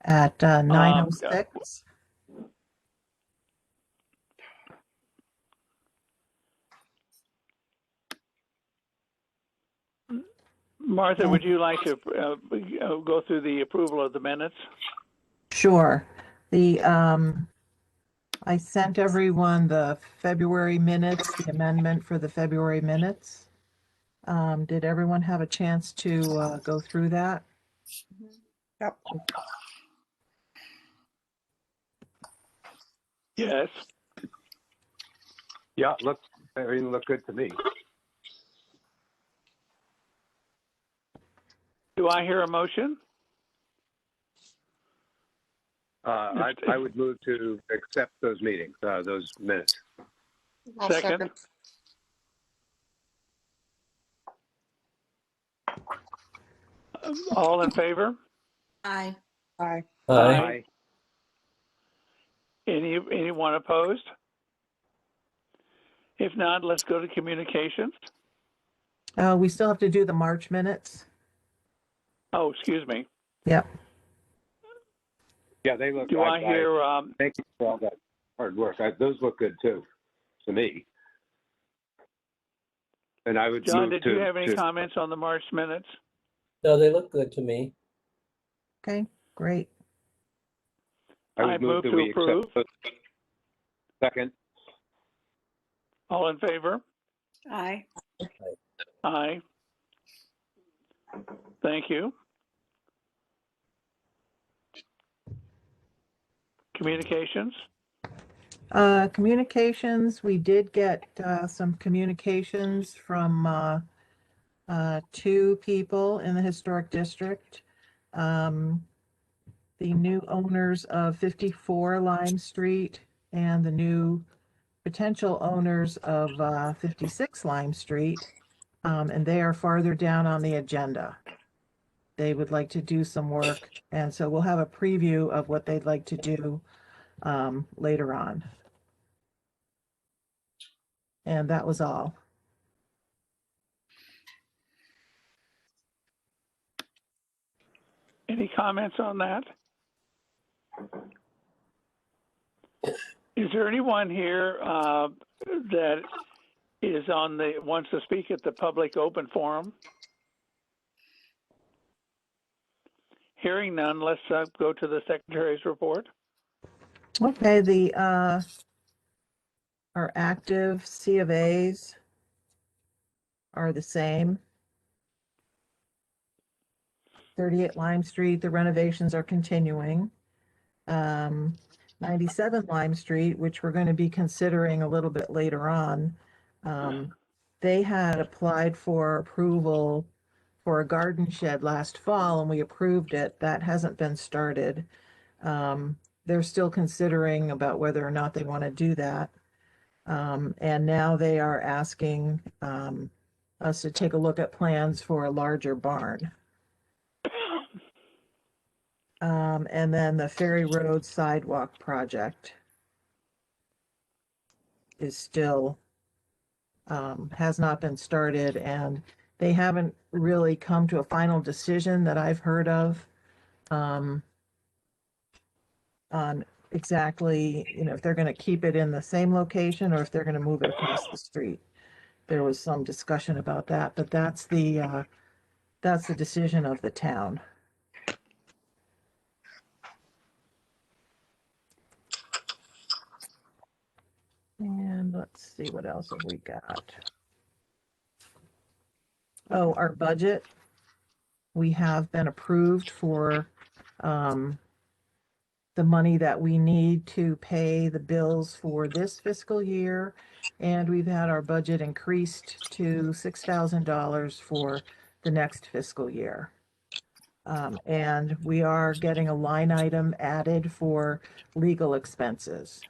at Um, 9:06. Martha, would you like to go through the approval of the minutes? Sure. I sent everyone the February minutes, the amendment for the February minutes. Did everyone have a chance to go through that? Yep. Yes. Yeah, everything looked good to me. Do I hear a motion? I would move to accept those minutes. I'll Second. All in favor? Aye. Aye. Aye. Anyone opposed? If not, let's go to communications. We still have to do the March minutes. Oh, excuse me. Yep. Yeah, they look. Do I hear? Thank you for all that hard work. Those look good too, to me. And I would John, move did you have any comments on the March minutes? No, they look good to me. Okay, great. I would move that we approve. accept. Second. All in favor? Aye. Aye. Thank you. Communications? Communications, we did get some communications from two people in the historic district. The new owners of 54 Lime Street and the new potential owners of 56 Lime Street, and they are farther down on the agenda. They would like to do some work, and so we'll have a preview of what they'd like to do later on. And that was all. Any comments on that? Is there anyone here that wants to speak at the public open forum? Hearing none, let's go to the Secretary's report. Okay, our active C of A's are the same. 38 Lime Street, the renovations are continuing. 97 Lime Street, which we're going to be considering a little bit later on, they had applied for approval for a garden shed last fall, and we approved it. That hasn't been started. They're still considering about whether or not they want to do that. And now they are asking us to take a look at plans for a larger barn. And then the Ferry Road sidewalk project is still, has not been started, and they haven't really come to a final decision that I've heard of on exactly, if they're going to keep it in the same location or if they're going to move it across the street. There was some discussion about that, but that's the decision of the town. And let's see, what else have we got? Oh, our budget. We have been approved for the money that we need to pay the bills for this fiscal year. And we've had our budget increased to $6,000 for the next fiscal year. And we are getting a line item added for legal expenses.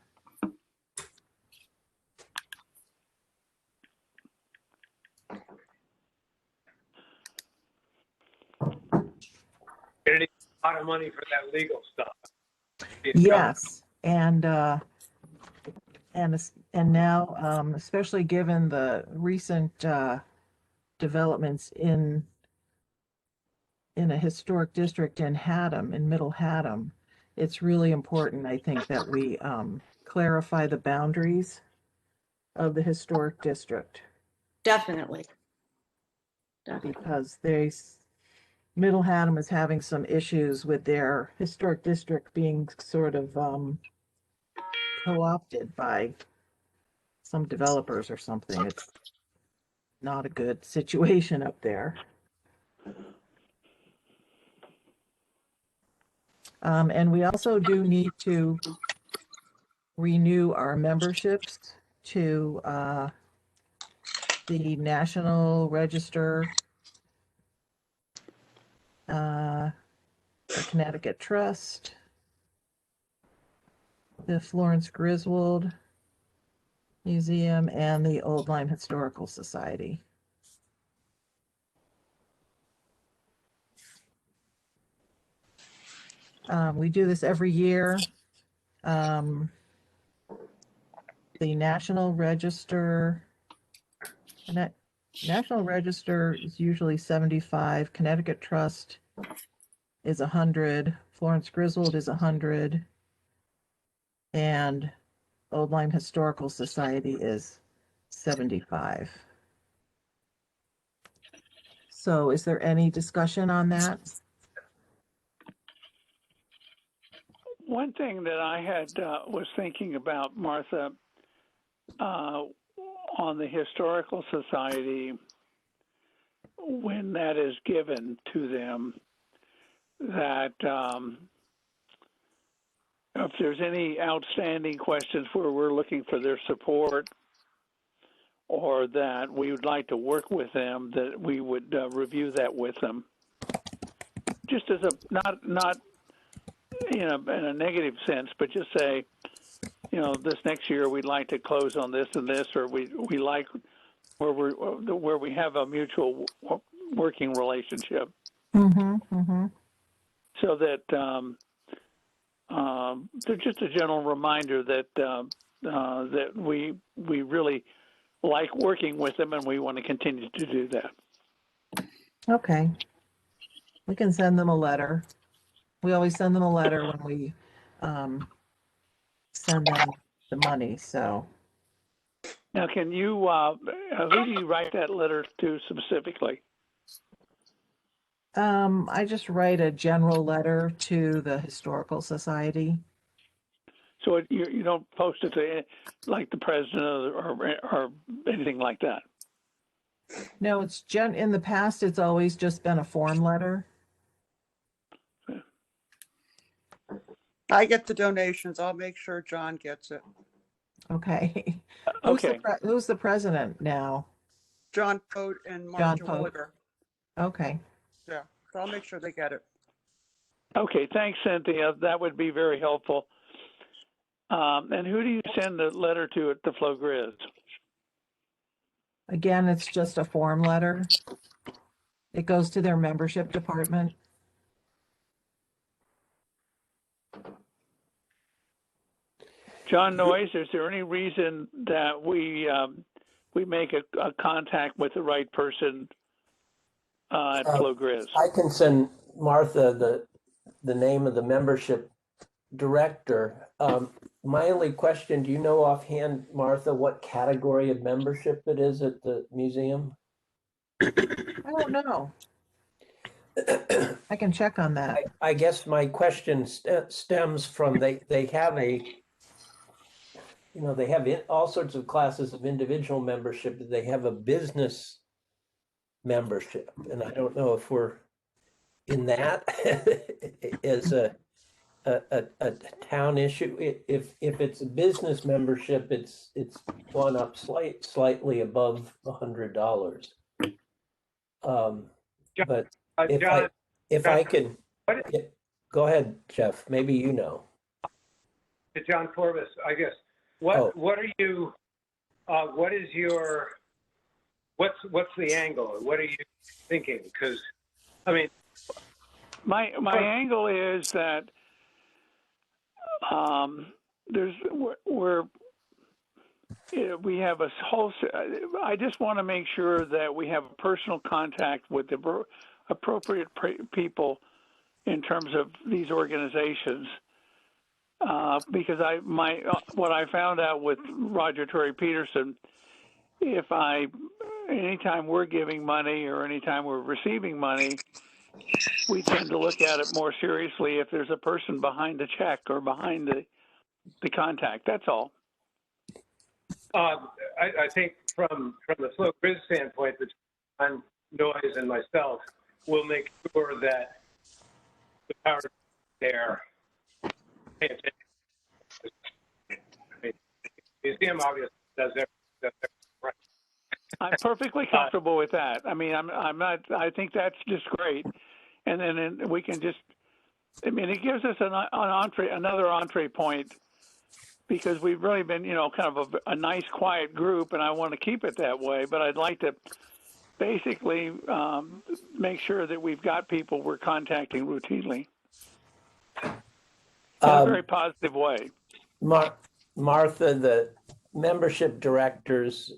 Gonna need a lot of money for that legal stuff. Yes, and now, especially given the recent developments in a historic district in Haddam, in Middle Haddam, it's really important, I think, that we clarify the boundaries of the historic district, Definitely. Definitely. because Middle Haddam is having some issues with their historic district being sort of co-opted by some developers or something. It's not a good situation up there. And we also do need to renew our memberships to the National Register, the Connecticut Trust, the Florence Griswold Museum, and the Old Lyme Historical Society. We do this every year. The National Register is usually 75. Connecticut Trust is 100. Florence Griswold is 100. And Old Lyme Historical Society is 75. So is there any discussion on that? One thing that I had was thinking about, Martha, on the Historical Society, when that is given to them, that if there's any outstanding questions where we're looking for their support, or that we would like to work with them, that we would review that with them. Just as a not in a negative sense, but just say, this next year we'd like to close on this and this, or we like where we have a mutual working relationship. So that they're just a general reminder that that we really like working with them, and we want to continue to do that. Okay. We can send them a letter. We always send them a letter when we send them the money, so. Now, can you, who do you write that letter to specifically? I just write a general letter to the Historical Society. So you don't post it to like the president or anything like that? No, it's in the past, it's always just been a form letter. I get the donations. I'll make sure John gets it. Okay. Okay. Who's the president now? John Pote and John Mark Pote. Terwilliger. Okay. Yeah, so I'll make sure they get it. Okay, thanks, Cynthia. That would be very helpful. And who do you send the letter to at the Flo Grizz? Again, it's just a form letter. It goes to their membership department. John Noyes, is there any reason that we make a contact with the right person at Flo Grizz? I can send Martha the name of the membership director. My only question, do you know offhand, Martha, what category of membership it is at the museum? I don't know. I can check on that. I guess my question stems from they have all sorts of classes of individual membership. They have a business membership, and I don't know if we're in that as a town issue. If it's a business membership, it's gone up slightly above $100. But if I can, go ahead, Jeff. Maybe you know. John Corbis, I guess. What are you? What is your? What's the angle? What are you thinking? Because, I mean, my angle is that we have a whole. I just want to make sure that we have a personal contact with the appropriate people in terms of these organizations, because what I found out with Roger Terry Peterson, anytime we're giving money or anytime we're receiving money, we tend to look at it more seriously if there's a person behind the check or behind the contact. That's all. I think from the Flow Grid standpoint, between Noise and myself, we'll make sure that the power there. Museum obviously does everything right. I'm perfectly comfortable with that. I mean, I'm not. I think that's just great, and then we can just. I mean, it gives us another entree point, because we've really been, kind of a nice, quiet group, and I want to keep it that way. But I'd like to basically make sure that we've got people we're contacting routinely in a very positive way. Martha, the membership director's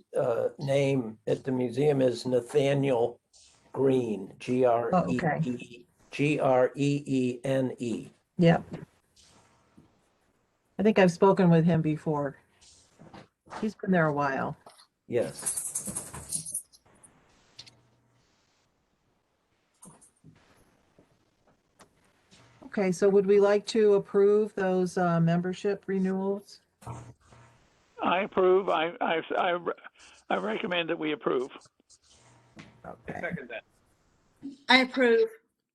name at the museum is Nathaniel Green, Greene. Yep. I think I've spoken with him before. He's been there a while. Yes. Okay, so would we like to approve those membership renewals? I approve. I recommend that we approve. Okay. Second that. I approve.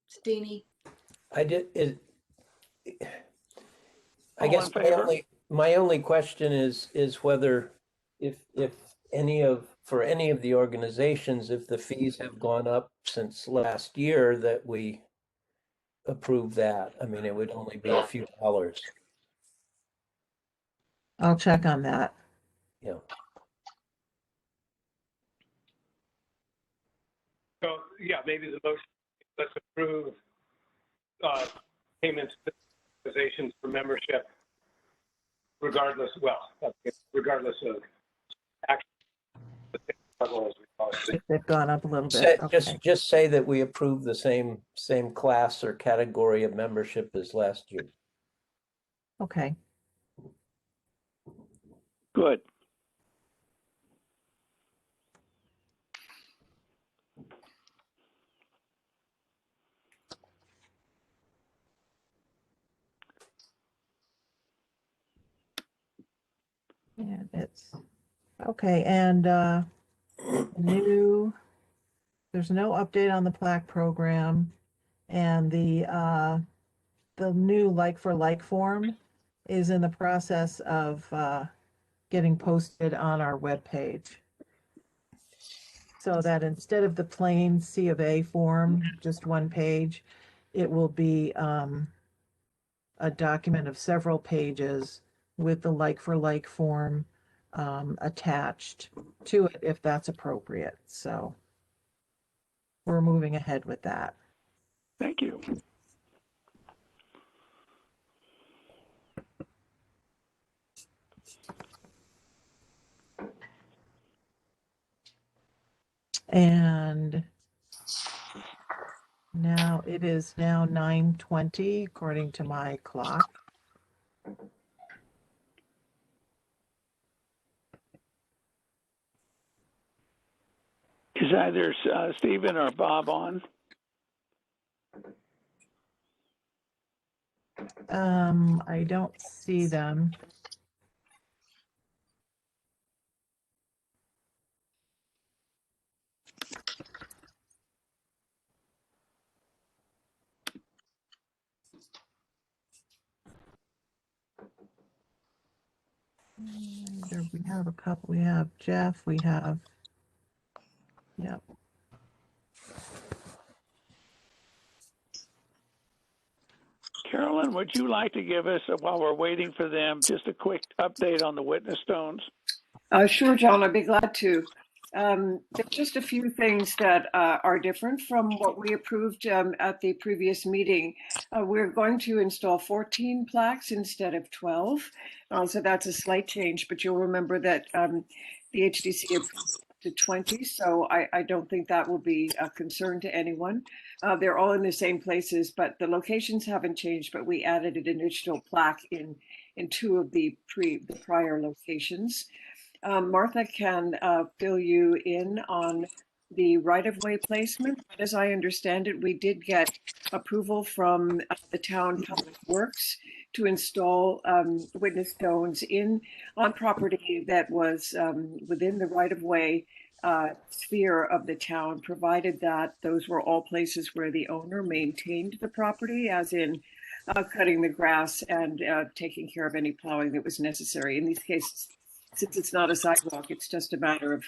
Steenie. I All guess in favor? my only question is whether if for any of the organizations, if the fees have gone up since last year, that we approve that. I mean, it would only be a few dollars. I'll check on that. Yeah. So, yeah, maybe the motion, let's approve payments to organizations for membership, regardless of action level, as we call it. If they've gone up a little bit. Okay. Just say that we approve the same class or category of membership as last year. Okay. Good. And it's okay. And there's no update on the plaque program, and the new like for like form is in the process of getting posted on our webpage. So that instead of the plain C of A form, just one page, it will be a document of several pages with the like for like form attached to it if that's appropriate. So we're moving ahead with that. Thank you. And now it is now 9:20 according to my clock. Is either Stephen or Bob on? I don't see them. We have a couple. We have Jeff. We have, yep. Carolyn, would you like to give us, while we're waiting for them, just a quick update on the witness stones? Sure, John, I'd be glad to. There's just a few things that are different from what we approved at the previous meeting. We're going to install 14 plaques instead of 12. So that's a slight change, but you'll remember that the HDC approved to 20, so I don't think that will be a concern to anyone. They're all in the same places, but the locations haven't changed, but we added an additional plaque in two of the prior locations. Martha can fill you in on the right-of-way placement. But as I understand it, we did get approval from the town public works to install witness stones on property that was within the right-of-way sphere of the town, provided that those were all places where the owner maintained the property, as in cutting the grass and taking care of any plowing that was necessary. In these cases, since it's not a sidewalk, it's just a matter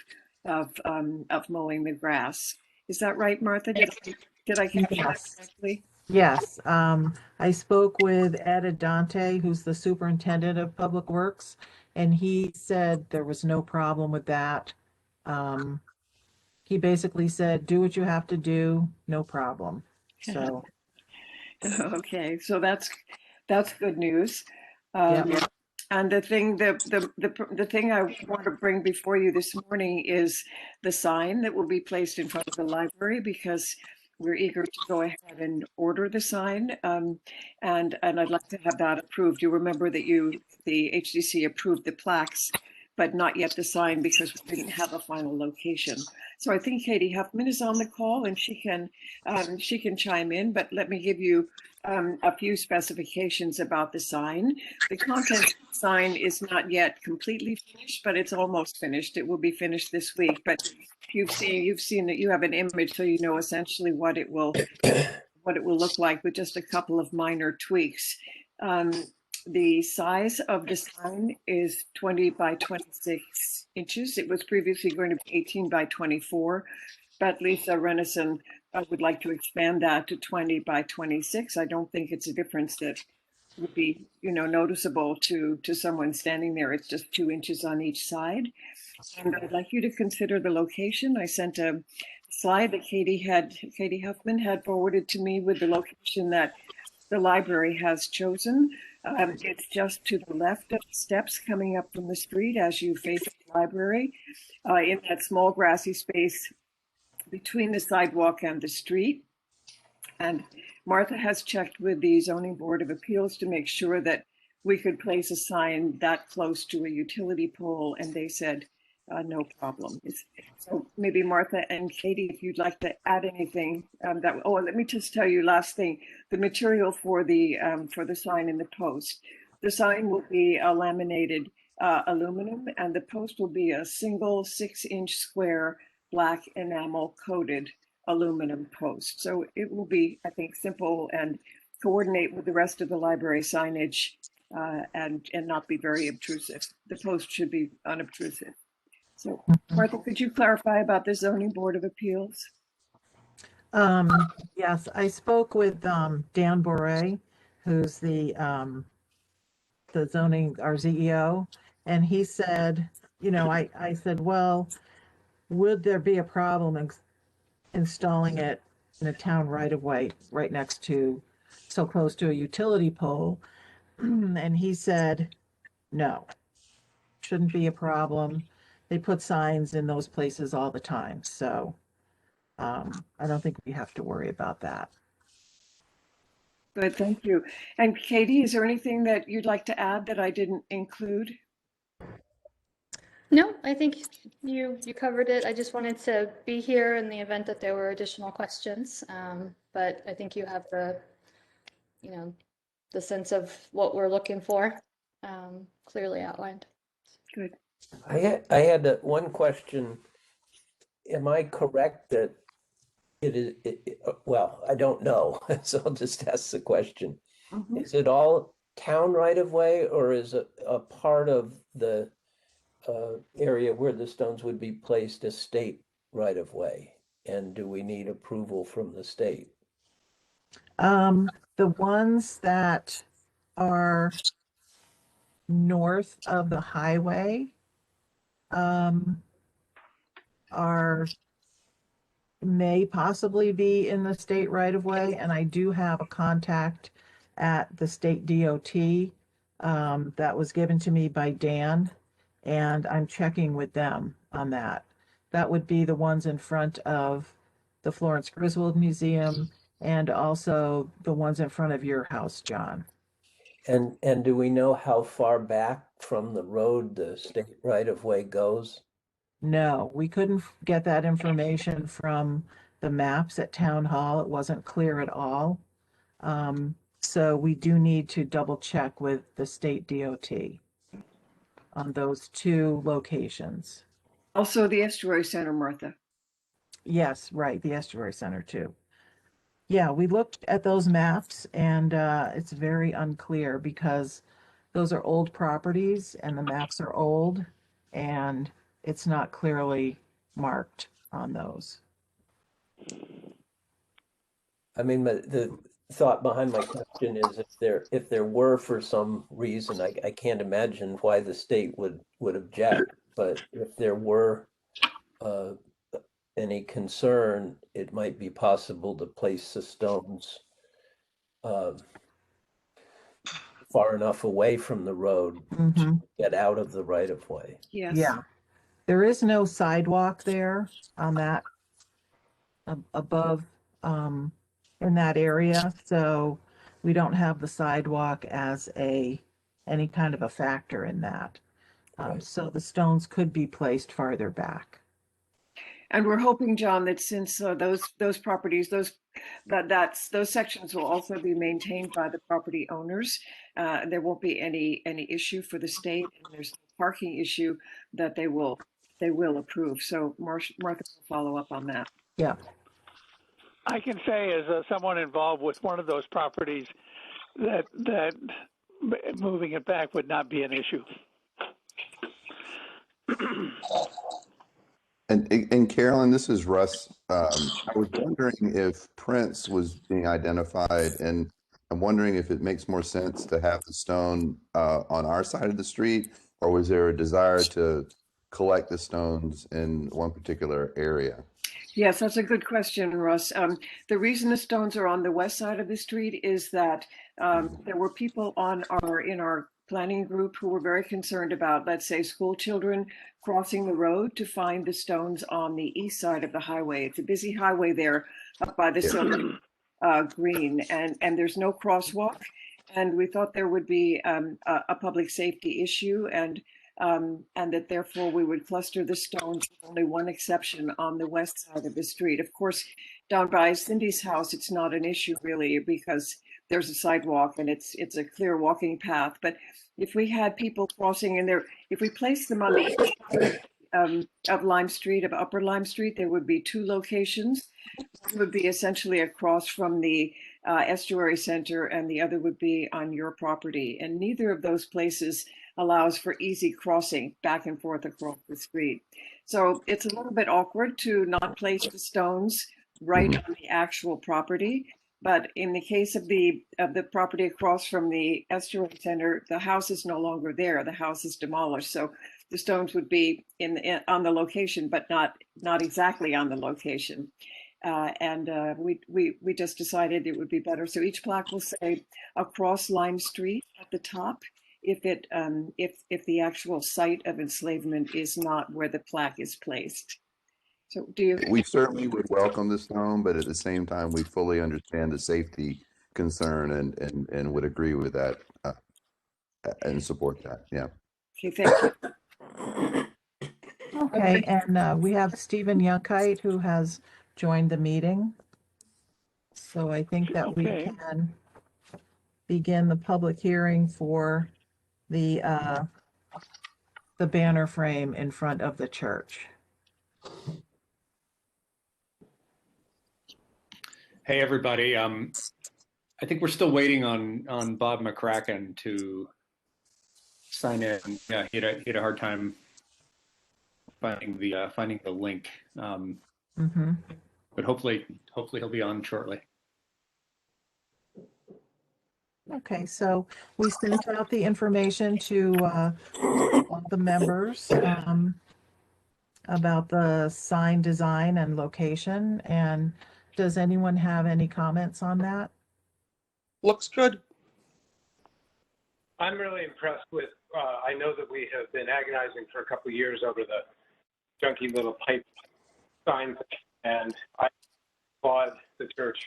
of mowing the grass. Is that right, Martha? Did I catch that Yes. correctly? Yes, I spoke with Ed Adante, who's the superintendent of Public Works, and he said there was no problem with that. He basically said, do what you have to do, no problem. So, Okay, so that's good news. yeah. And the thing I want to bring before you this morning is the sign that will be placed in front of the library, because we're eager to go ahead and order the sign. And I'd like to have that approved. You remember that the HDC approved the plaques, but not yet the sign, because we didn't have a final location. So I think Katie Huffman is on the call, and she can chime in, but let me give you a few specifications about the sign. The content of the sign is not yet completely finished, but it's almost finished. It will be finished this week, but you've seen that you have an image, so you know essentially what it will look like, with just a couple of minor tweaks. The size of the sign is 20 by 26 inches. It was previously going to be 18 by 24, but Lisa Renison would like to expand that to 20 by 26. I don't think it's a difference that would be, noticeable to someone standing there. It's just 2 inches on each side. And I'd like you to consider the location. I sent a slide that Katie Huffman had forwarded to me with the location that the library has chosen. It's just to the left of the steps coming up from the street as you face the library, in that small grassy space between the sidewalk and the street. And Martha has checked with the Zoning Board of Appeals to make sure that we could place a sign that close to a utility pole, and they said no problem. So maybe Martha and Katie, if you'd like to add anything, let me just tell you last thing, the material for the sign in the post. The sign will be a laminated aluminum, and the post will be a single 6-inch square black enamel coated aluminum post. So it will be, I think, simple and coordinate with the rest of the library signage, and not be very obtrusive. The post should be unobtrusive. So, Martha, could you clarify about the Zoning Board of Appeals? Yes, I spoke with Dan Boray, who's the zoning, our CEO, and he said, I said, well, would there be a problem installing it in a town right of way, right next to, so close to a utility pole? And he said, no, shouldn't be a problem. They put signs in those places all the time, so I don't think we have to worry about that. Good, thank you. And Katie, is there anything that you'd like to add that I didn't include? No, I think you covered it. I just wanted to be here in the event that there were additional questions. But I think you have the sense of what we're looking for clearly outlined. Good. I had one question. Am I correct that well, I don't know, so I'll just ask the question. Mhm. Is it all town right of way, or is it a part of the area where the stones would be placed a state right of way? And do we need approval from the state? The ones that are north of the highway may possibly be in the state right of way, and I do have a contact at the state DOT that was given to me by Dan, and I'm checking with them on that. That would be the ones in front of the Florence Griswold Museum and also the ones in front of your house, John. And do we know how far back from the road the state right-of-way goes? No, we couldn't get that information from the maps at Town Hall. It wasn't clear at all. So we do need to double check with the state DOT on those two locations. Also, the Estuary Center, Martha. Yes, right, the Estuary Center too. Yeah, we looked at those maps and it's very unclear because those are old properties and the maps are old and it's not clearly marked on those. I mean, the thought behind my question is if there were for some reason, I can't imagine why the state would object, but if there were any concern, it might be possible to place the stones far enough away from the road to get out of the right of way. Yes. Yeah, there is no sidewalk there on that above in that area, so we don't have the sidewalk as any kind of a factor in that. Right. So the stones could be placed farther back. And we're hoping, John, that since those properties, those sections will also be maintained by the property owners, there won't be any issue for the state, and there's no parking issue that they will approve. So Martha will follow up on that. Yeah. I can say as someone involved with one of those properties that moving it back would not be an issue. And Carolyn, this is Russ. I was wondering if Prince was being identified, and I'm wondering if it makes more sense to have the stone on our side of the street, or was there a desire to collect the stones in one particular area? Yes, that's a good question, Russ. The reason the stones are on the west side of the street is that there were people in our planning group who were very concerned about, let's say, school children crossing the road to find the stones on the east side of the highway. It's a busy highway there up by the Silver Green, and there's no crosswalk. And we thought there would be a public safety issue, and that therefore we would cluster the stones with only one exception on the west side of the street. Of course, down by Cindy's house, it's not an issue really because there's a sidewalk and it's a clear walking path. But if we had people crossing in there, if we placed them on the east side of Lime Street, of Upper Lime Street, there would be two locations. One would be essentially across from the Estuary Center, and the other would be on your property. And neither of those places allows for easy crossing back and forth across the street. So it's a little bit awkward to not place the stones right on the actual property. But in the case of the property across from the Estuary Center, the house is no longer there. The house is demolished. So the stones would be on the location, but not exactly on the location. We just decided it would be better. So each plaque will say across Lime Street at the top, if the actual site of enslavement is not where the plaque is placed. So We certainly would welcome the stone, but at the same time, we fully understand the safety concern and would agree with that and support that. Yeah. Okay, thank you. Okay, and we have Stephen Yunkite who has joined the meeting. So I think that we can begin the public hearing for the banner frame in front of the church. Hey, everybody. I think we're still waiting on Bob McCracken to sign in. Yeah, he had a hard time finding the link. But hopefully he'll be on shortly. Okay, so we sent out the information to all the members about the sign design and location. And does anyone have any comments on that? Looks good. I'm really impressed with, I know that we have been agonizing for a couple of years over the junky little pipe signs, and I applaud the church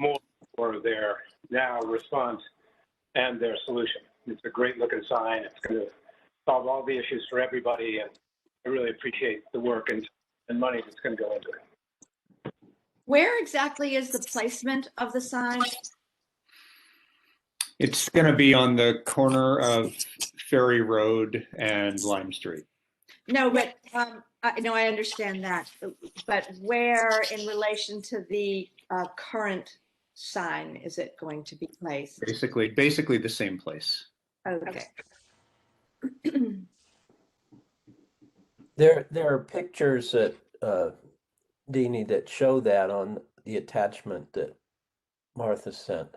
more for their now response and their solution. It's a great looking sign. It's going to solve all the issues for everybody, and I really appreciate the work and money that's going to go into it. Where exactly is the placement of the sign? It's going to be on the corner of Ferry Road and Lime Street. No, but I know I understand that, but where in relation to the current sign is it going to be placed? Basically the same place. Okay. There are pictures that, Deanie, that show that on the attachment that Martha sent.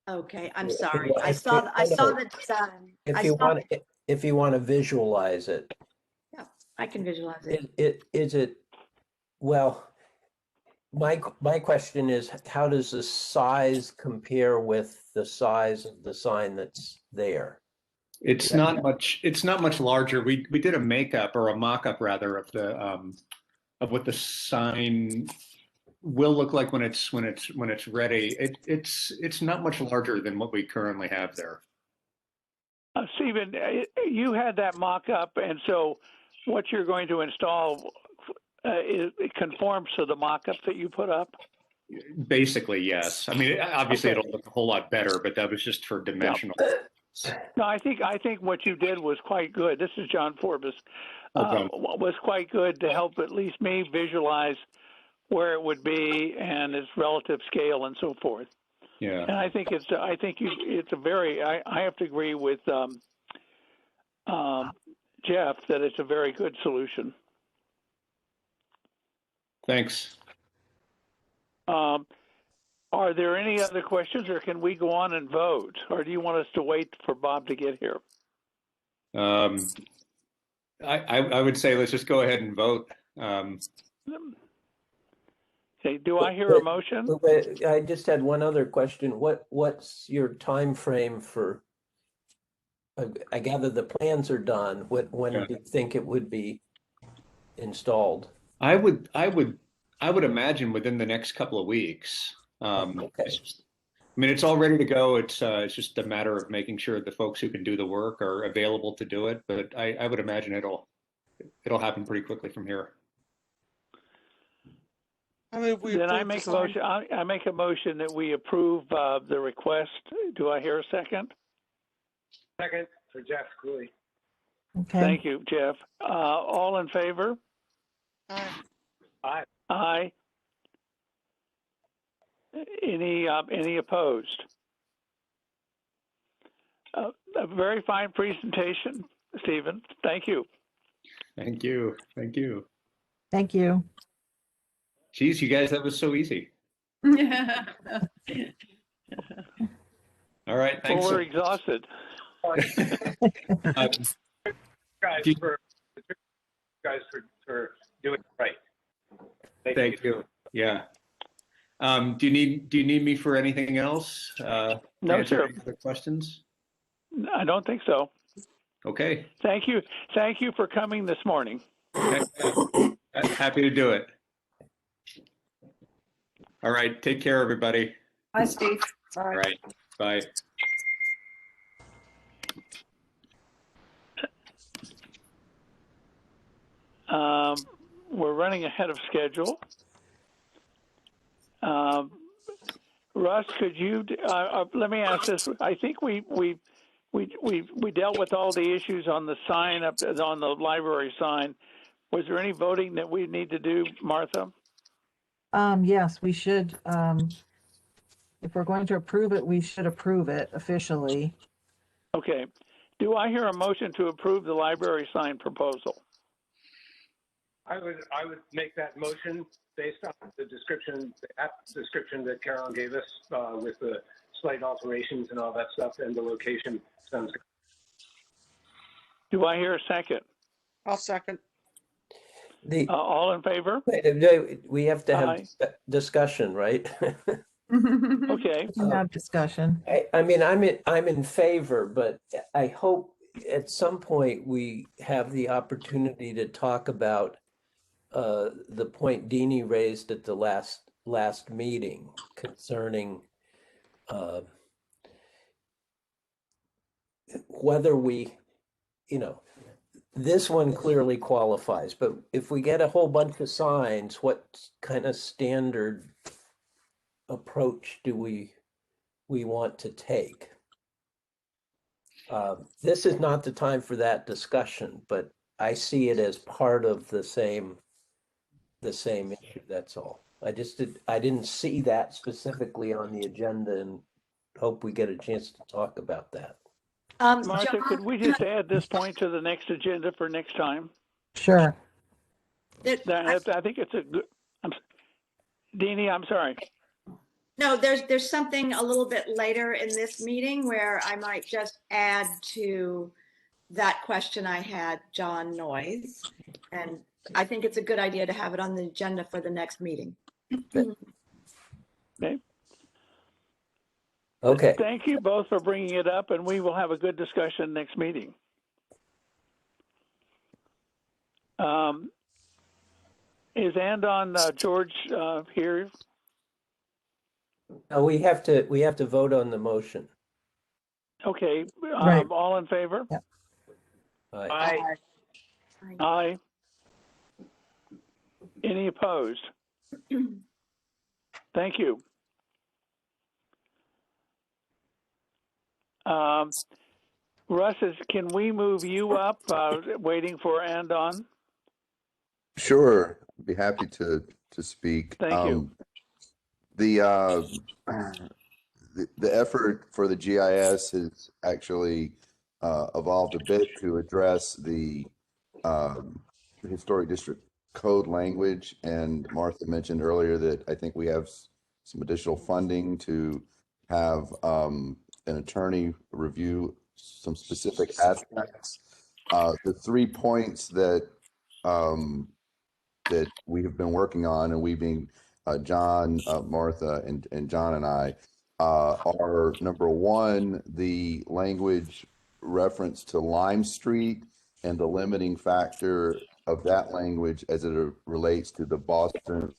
Okay, I'm If you sorry. want- I saw no, the design. If you want to visualize it, Yeah, I can visualize it. is it, well, my question is, how does the size compare with the size of the sign that's there? It's not much larger. We did a makeup or a mock-up rather of the of what the sign will look like when it's ready. It's not much larger than what we currently have there. Stephen, you had that mock-up, and so what you're going to install it conforms to the mock-up that you put up? Basically, yes. I mean, obviously Okay. it'll look a whole lot better, but that was just for dimensional. No, I think what you did was quite good. This is John Forbes. Okay. Was quite good to help at least me visualize where it would be and its relative scale and so forth. Yeah. And I think it's a very, I have to agree with Jeff that it's a very good solution. Thanks. Are there any other questions, or can we go on and vote, or do you want us to wait for Bob to get here? I would say let's just go ahead and vote. Okay, do I hear a motion? I just had one other question. What's your time frame for? I gather the plans are done. When do you think it would be installed? I would imagine within the next couple of weeks. Okay. I mean, it's all ready to go. It's just a matter of making sure the folks who can do the work are available to do it. But I would imagine it'll happen pretty quickly from here. Then I make a motion. I make a motion that we approve the request. Do I hear a second? Second for Jeff Cooley. Okay. Thank you, Jeff. All in favor? Aye. Aye. Any opposed? A very fine presentation, Stephen. Thank you. Thank you. Thank you. Thank you. Geez, you guys, that was so easy. All right. Thanks. Well, we're exhausted. Guys for doing it right. Thank you. Yeah. Do you need me for anything else? No, sir. Any other questions? I don't think so. Okay. Thank you. Thank you for coming this morning. Happy to do it. All right. Take care, everybody. Bye, Steve. All right. Bye. We're running ahead of schedule. Russ, could you let me ask this? I think we dealt with all the issues on the sign up on the library sign. Was there any voting that we need to do, Martha? Yes, we should. If we're going to approve it, we should approve it officially. Okay. Do I hear a motion to approve the library sign proposal? I would make that motion based on the description, the app description that Carolyn gave us with the slight alterations and all that stuff, and the location sounds good. Do I hear a second? I'll second. All in favor? We have to have discussion, right? Okay. We can have discussion. I mean, I'm in favor, but I hope at some point we have the opportunity to talk about the point Deanie raised at the last last meeting concerning whether we, this one clearly qualifies, but if we get a whole bunch of signs, what kind of standard approach do we want to take? This is not the time for that discussion, but I see it as part of the same issue, that's all. I didn't see that specifically on the agenda and hope we get a chance to talk about that. Martha, John, could we just add this point to the next agenda for next time? Sure. I think it's a good. Deanie, I'm sorry. No, there's something a little bit later in this meeting where I might just add to that question I had, John Noyes. And I think it's a good idea to have it on the agenda for the next meeting. Okay. Okay. Thank you both for bringing it up, and we will have a good discussion next meeting. Is Andon George here? We have to vote on the motion. Okay. Right. All in favor? Yeah. Aye. Aye. Any opposed? Thank you. Russ, can we move you up, waiting for Andon? Sure, I'd be happy to speak. Thank you. The effort for the GIS has actually evolved a bit to address the historic district code language, and Martha mentioned earlier that I think we have some additional funding to have an attorney review some specific aspects. The 3 points that that we have been working on, and we being John, Martha, and John and I, are number one, the language reference to Lime Street and the limiting factor of that language as it relates to the Boston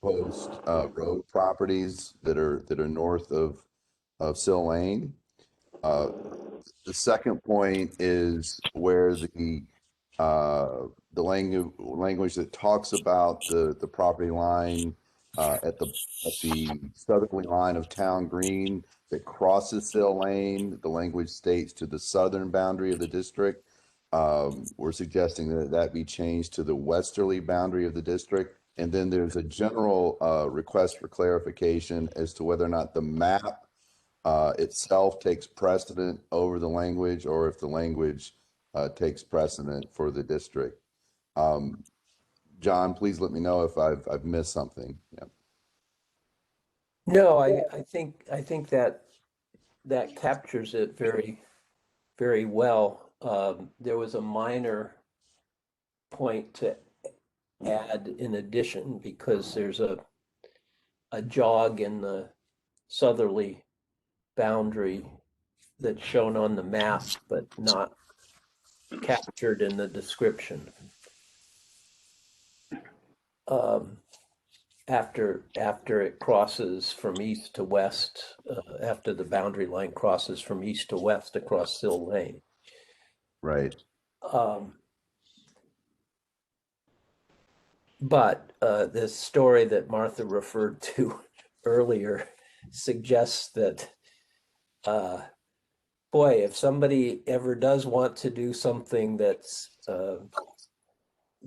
Post road properties that are north of Sill Lane. The second point is where the language that talks about the property line at the southerly line of Town Green that crosses Sill Lane. The language states to the southern boundary of the district. We're suggesting that be changed to the westerly boundary of the district. And then there's a general request for clarification as to whether or not the map itself takes precedent over the language, or if the language takes precedent for the district. John, please let me know if I've missed something. Yeah. No, I think that captures it very, very well. There was a minor point to add in addition, because there's a jog in the southerly boundary that's shown on the map but not captured in the description. After it crosses from east to west, after the boundary line crosses from east to west across Sill Lane. Right. But this story that Martha referred to earlier suggests that, boy, if somebody ever does want to do something that's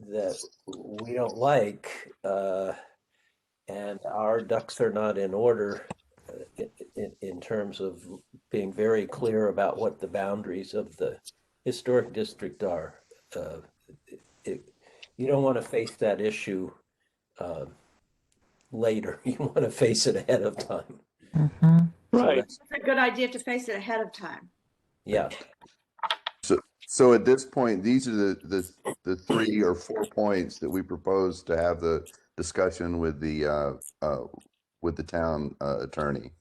that we don't like, and our ducks are not in order in terms of being very clear about what the boundaries of the historic district are, you don't want to face that issue later. You want to face it ahead of time. Mm-hmm. Right. It's a good idea to face it ahead of time. Yeah. So at this point, these are the 3 or 4 points that we propose to have the discussion with the town attorney,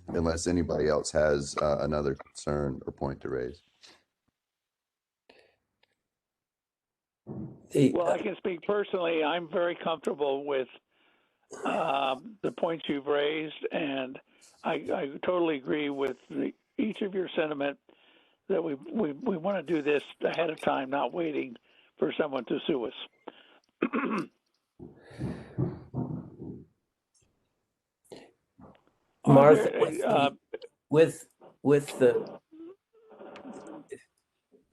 unless anybody else has another concern or point to raise. Well, I can speak personally. I'm very comfortable with the points you've raised, and I totally agree with each of your sentiment that we want to do this ahead of time, not waiting for someone to sue us. Martha, with the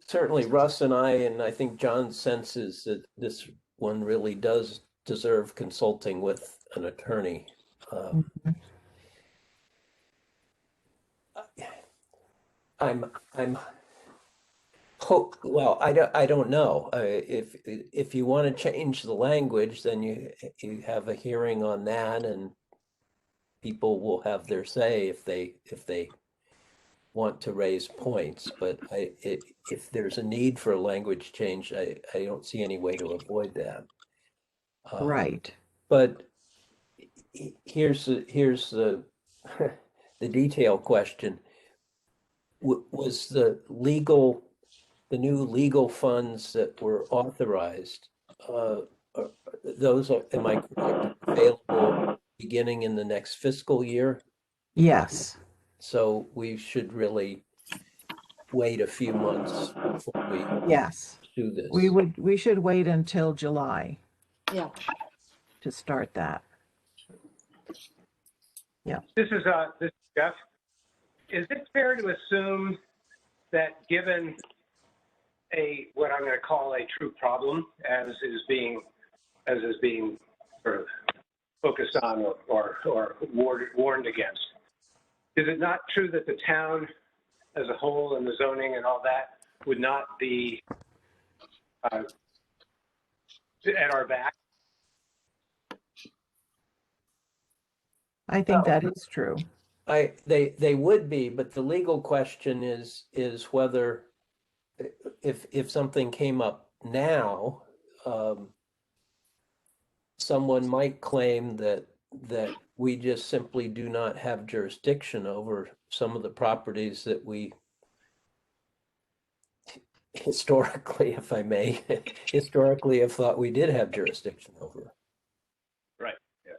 certainly Russ and I think John's sense is that this one really does deserve consulting with an attorney. I'm well, I don't know. If you want to change the language, then you have a hearing on that, and people will have their say if they want to raise points. But if there's a need for a language change, I don't see any way to avoid that. Right. But here's the the detail question. Was the new legal funds that were authorized, those are, am I correct, available beginning in the next fiscal year? Yes. So we should really wait a few months before we Yes. do this. We should wait until July Yeah. to start that. Yeah. This is Jeff. Is it fair to assume that given what I'm going to call a true problem, as is being sort of focused on or warned against, is it not true that the town as a whole and the zoning and all that would not be at our back? I think that is true. They would be, but the legal question is whether if something came up now, someone might claim that we just simply do not have jurisdiction over some of the properties that we historically, if I may, historically have thought we did have jurisdiction over. Right. Yeah.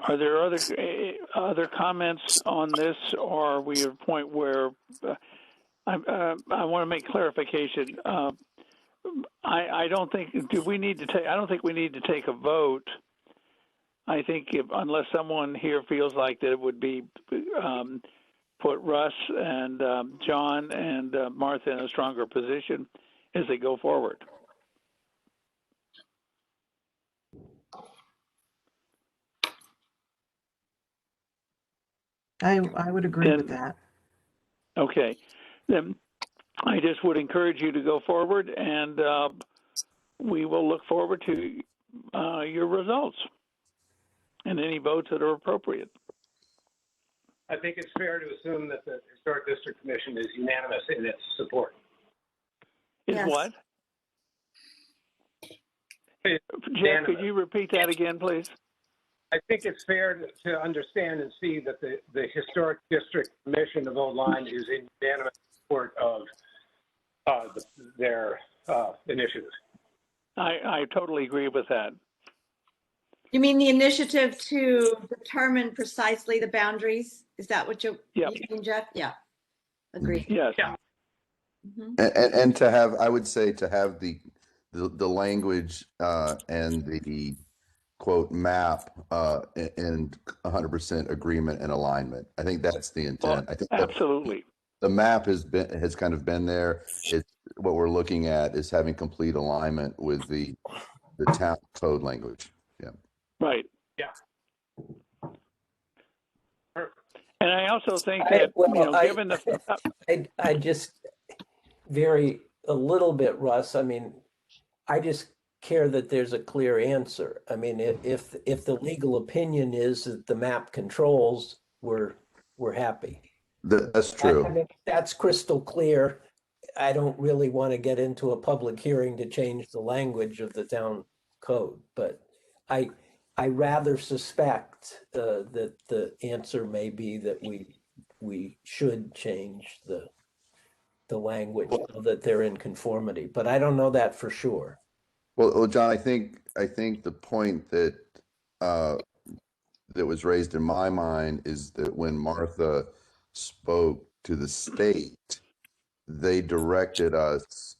Are there other comments on this, or are we at a point where I want to make clarification? I don't think we need to take a vote. I think unless someone here feels like that it would be put Russ and John and Martha in a stronger position as they go forward. I would agree with that. Okay, then I just would encourage you to go forward, and we will look forward to your results and any votes that are appropriate. I think it's fair to assume that the Historic District Commission is unanimous in its support. Is Yes. what? Jeff, could you repeat that again, please? I think it's fair to understand and see that the Historic District Commission of Old Lyme is in unanimous support of their initiative. I totally agree with that. You mean the initiative to determine precisely the boundaries? Is that what you mean, Jeff? Yeah. Agreed. Yes. Yeah. Mhm. And to have, I would say, to have the language and the quote map and 100% agreement and alignment. I think that's the intent. I think Absolutely. the map has kind of been there. What we're looking at is having complete alignment with the town code language. Yeah. Right. Yeah. And I also think that, given the... I just vary a little bit, Russ. I mean, I just care that there's a clear answer. I mean, if the legal opinion is that the map controls, we're happy. That's true. I mean, that's crystal clear. I don't really want to get into a public hearing to change the language of the town code, but I rather suspect that the answer may be that we should change the language so that they're in conformity, but I don't know that for sure. Well, John, I think the point that uh, that was raised in my mind is that when Martha spoke to the state, they directed us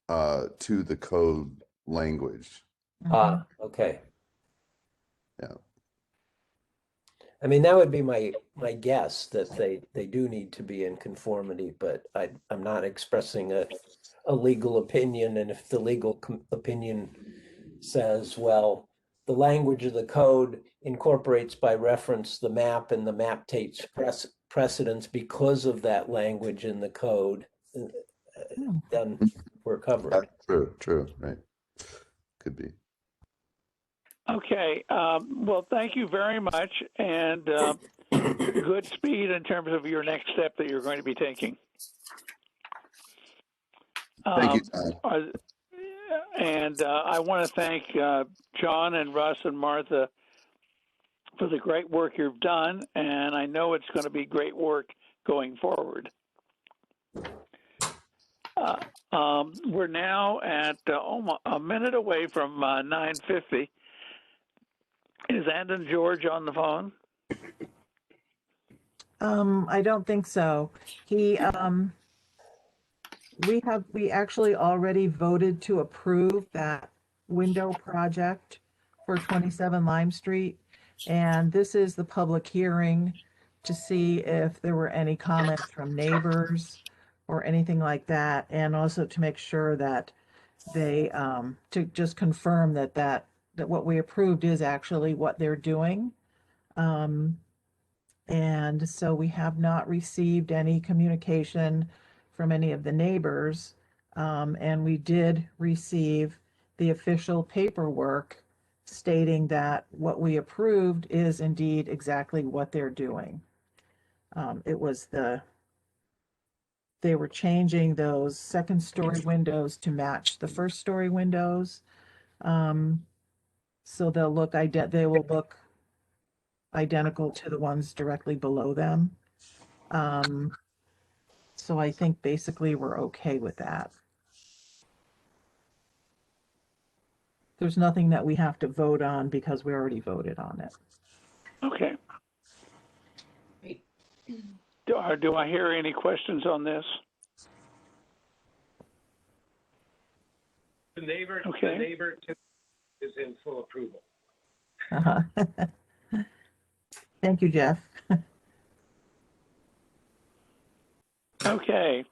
to the code language. Mhm. Okay. Yeah. I mean, that would be my guess that they do need to be in conformity, but I'm not expressing a legal opinion. And if the legal opinion says, well, the language of the code incorporates by reference the map and the map takes precedence because of that language in the code, Hmm. then we're covered. True, right. Could be. Okay. Well, thank you very much, and good speed in terms of your next step that you're going to be taking. Thank you, John. And I want to thank John and Russ and Martha for the great work you've done, and I know it's going to be great work going forward. We're now at almost a minute away from 9:50. Is Andon George on the phone? I don't think so. We actually already voted to approve that window project for 27 Lime Street. And this is the public hearing to see if there were any comments from neighbors or anything like that. And also to make sure that to just confirm that what we approved is actually what they're doing. And so we have not received any communication from any of the neighbors. And we did receive the official paperwork stating that what we approved is indeed exactly what they're doing. They were changing those second story windows to match the first story windows. So they will look identical to the ones directly below them. So I think basically we're okay with that. There's nothing that we have to vote on because we already voted on it. Okay. Do I hear any questions on this? The neighbor is in full approval. Uh-huh. Thank you, Jeff. Okay.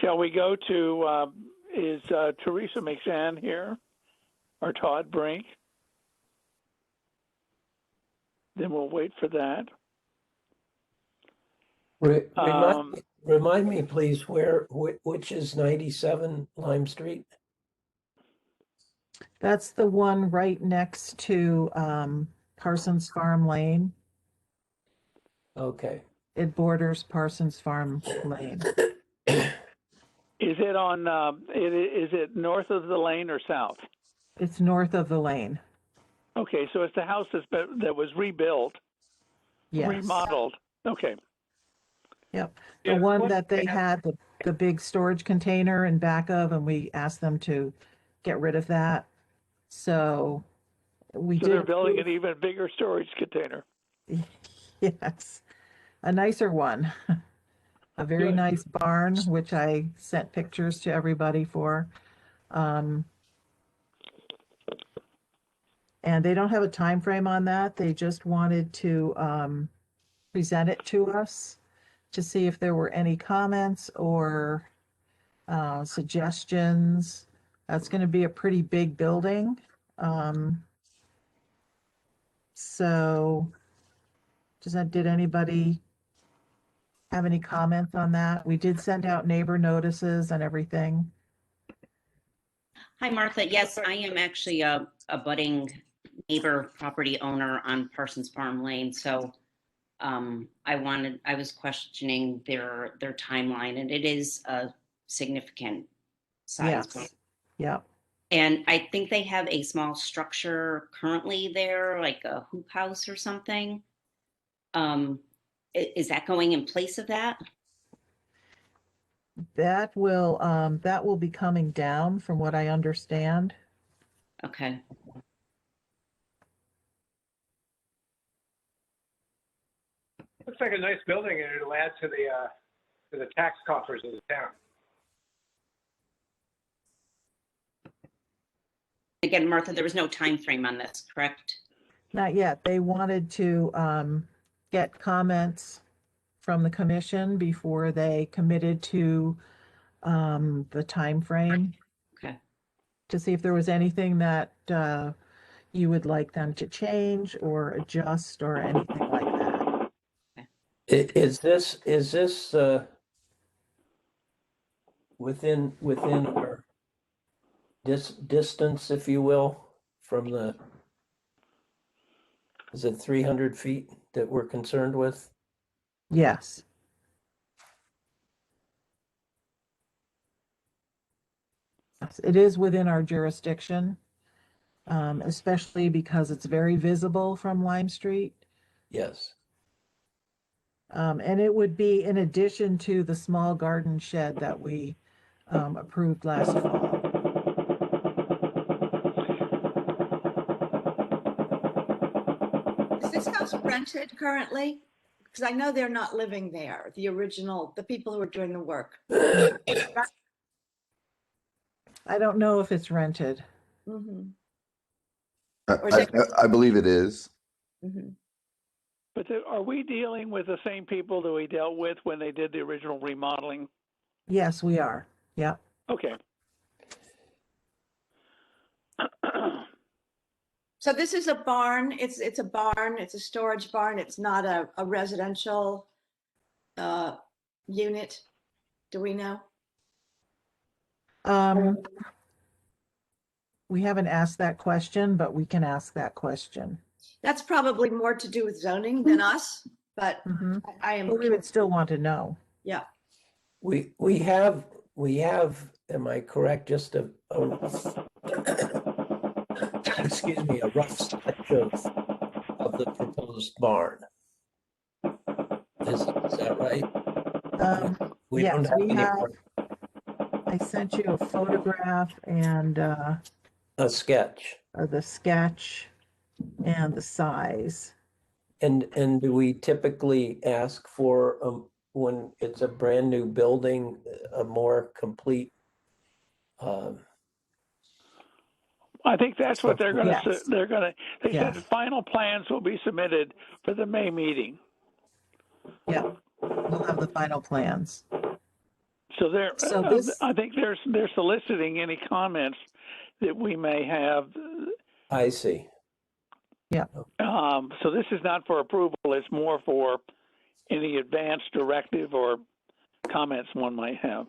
Shall we go to, is Teresa McShann here or Todd Brink? Then we'll wait for that. Remind me, please, which is 97 Lime Street? That's the one right next to Parsons Farm Lane. Okay. It borders Parsons Farm Lane. Is it on? Is it north of the lane or south? It's north of the lane. Okay, so it's the house that was rebuilt, Yes. remodeled. Okay. Yep. The one that they had the big storage container in back of, and we asked them to get rid of that. So they're building an even bigger storage container. Yes, a nicer one. A very nice barn, which I sent pictures to everybody for. And they don't have a time frame on that. They just wanted to present it to us to see if there were any comments or suggestions. That's going to be a pretty big building. So did anybody have any comments on that? We did send out neighbor notices and everything. Hi, Martha. Yes, I am actually a budding neighbor property owner on Parsons Farm Lane. So I was questioning their timeline, and it is a significant size. Yes. Yeah. And I think they have a small structure currently there, like a hoop house or something. Is that going in place of that? That will be coming down from what I understand. Okay. Looks like a nice building, and it'll add to the tax coffers of the town. Again, Martha, there was no time frame on this, correct? Not yet. They wanted to get comments from the commission before they committed to the time frame. Okay. To see if there was anything that you would like them to change or adjust or anything like that. Is this within our distance, if you will, from the, is it 300 feet that we're concerned with? Yes. Yes, it is within our jurisdiction, especially because it's very visible from Lime Street. Yes. And it would be in addition to the small garden shed that we approved last fall. Is this house rented currently? Because I know they're not living there, the people who are doing the work. I don't know if it's rented. Mhm, I, I believe it is. mhm. But are we dealing with the same people that we dealt with when they did the original remodeling? Yes, we are. Yeah. Okay. So this is a barn. It's a barn. It's a storage barn. It's not a residential unit. Do we know? We haven't asked that question, but we can ask that question. That's probably more to do with zoning than us, but I am. But we would still want to know. Yeah. We have, am I correct, just a excuse me, a rough sketch of the proposed barn. Is that right? We yes, don't have we any have. more. I sent you a photograph and A sketch. the sketch and the size. And do we typically ask for, when it's a brand new building, a more complete? I think that's what they're going to. Yes. They Yes. said final plans will be submitted for the May meeting. Yeah, we'll have the final plans. So they're. So this, I think they're soliciting any comments that we may have. I see. yeah, So this is not for approval. It's more for any advance directive or comments one might have.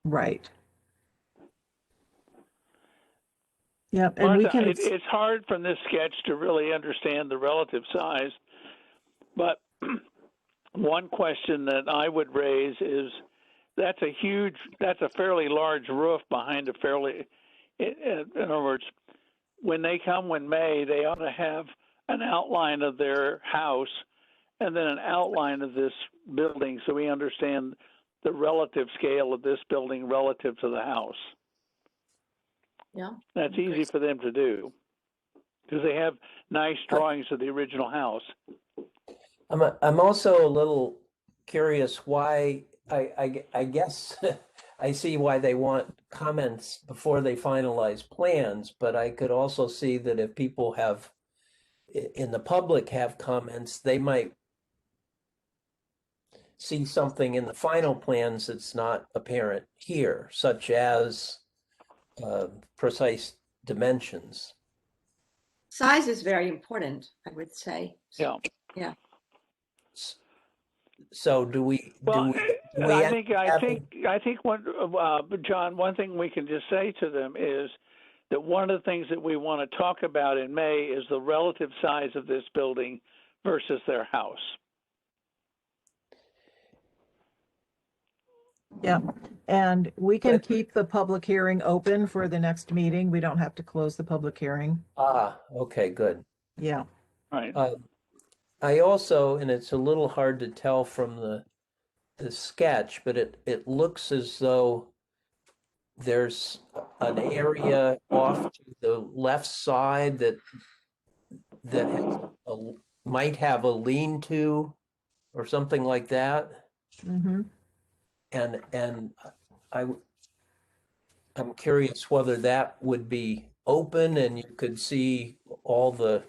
right. Yep, and Martha, we can. it's hard from this sketch to really understand the relative size, but one question that I would raise is that's a fairly large roof behind a fairly, in other words, when they come in May, they ought to have an outline of their house and then an outline of this building so we understand the relative scale of this building relative to the house. Yeah. That's easy for them to do because they have nice drawings of the original house. I'm also a little curious why, I guess I see why they want comments before they finalize plans, but I could also see that if people have, in the public have comments, they might see something in the final plans that's not apparent here, such as precise dimensions. Size is very important, I would say. Yeah. Yeah. So do we? Well, do we I think what John, one thing we can just say to them is that one of the things that we want to talk about in May is the relative size of this building versus their house. Yeah, and we can But- keep the public hearing open for the next meeting. We don't have to close the public hearing. Okay, good. Yeah. Right. I also, and it's a little hard to tell from the sketch, but it looks as though there's an area off to the left side that has might have a lean-to or something like that. Mm-hmm. And I I'm curious whether that would be open and you could see all the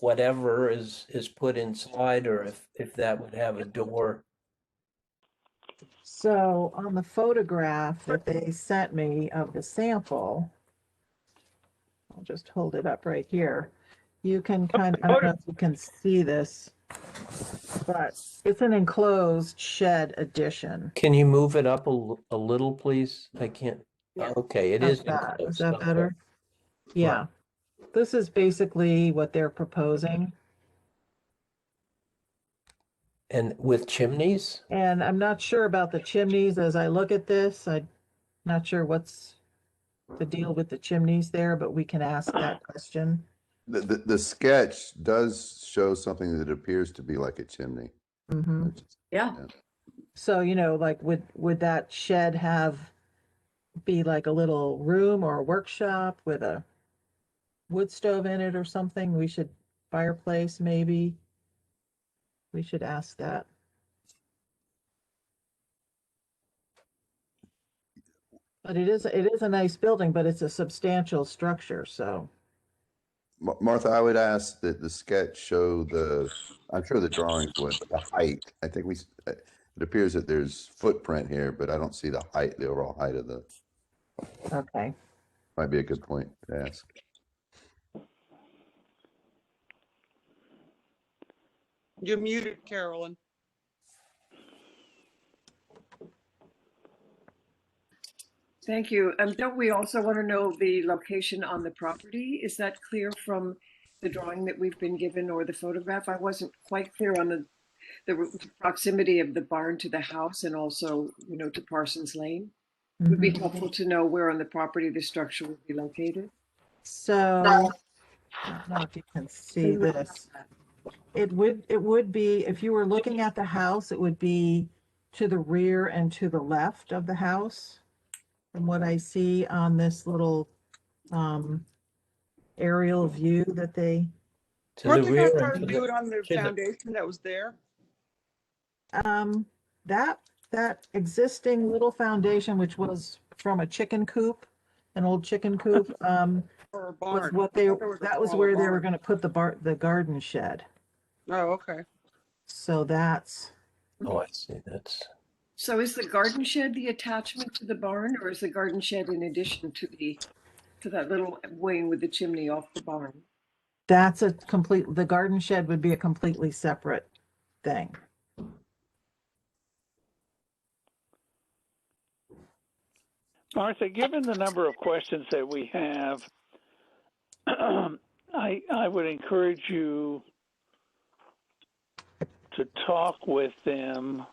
whatever is put inside, or if that would have a door. So on the photograph that they sent me of the sample, I'll just hold it up right here. You can kind of, I don't know if you can see this, but it's an enclosed shed addition. Can you move it up a little, please? I can't. Yeah. Okay, it How's is that? Is enclosed. that Okay. better? Yeah. This is basically what they're proposing. And with chimneys? And I'm not sure about the chimneys as I look at this. I'm not sure what's the deal with the chimneys there, but we can ask that question. The sketch does show something that appears to be like a chimney. Mm-hmm. Yeah. So, like would that shed be like a little room or a workshop with a wood stove in it or something? Fireplace maybe. We should ask that. But it is a nice building, but it's a substantial structure, so. Martha, I would ask that the sketch show I'm sure the drawings would, but the height. I think it appears that there's footprint here, but I don't see the overall height of Okay. might be a good point to ask. You're muted, Carolyn. Thank you. Don't we also want to know the location on the property? Is that clear from the drawing that we've been given or the photograph? I wasn't quite clear on the proximity of the barn to the house and also, to Parsons Lane. It would be helpful to know where on the property the structure would be located. So, I don't know if you can see this. It would be, if you were looking at the house, it would be to the rear and to the left of the house. From what I see on this little aerial view that they, To Weren't the they gonna rear try and to to do it on the to the- foundation that was there? that existing little foundation, which was from a chicken coop, an old chicken coop, Or a was barn? what I thought there was a that was smaller where they were barn. gonna put the garden shed. Oh, okay. So that's, Oh, I see. That's So is the garden shed the attachment to the barn, or is the garden shed in addition to that little wing with the chimney off the barn? the garden shed would be a completely separate thing. Martha, given the number of questions that we have, I would encourage you to talk with them.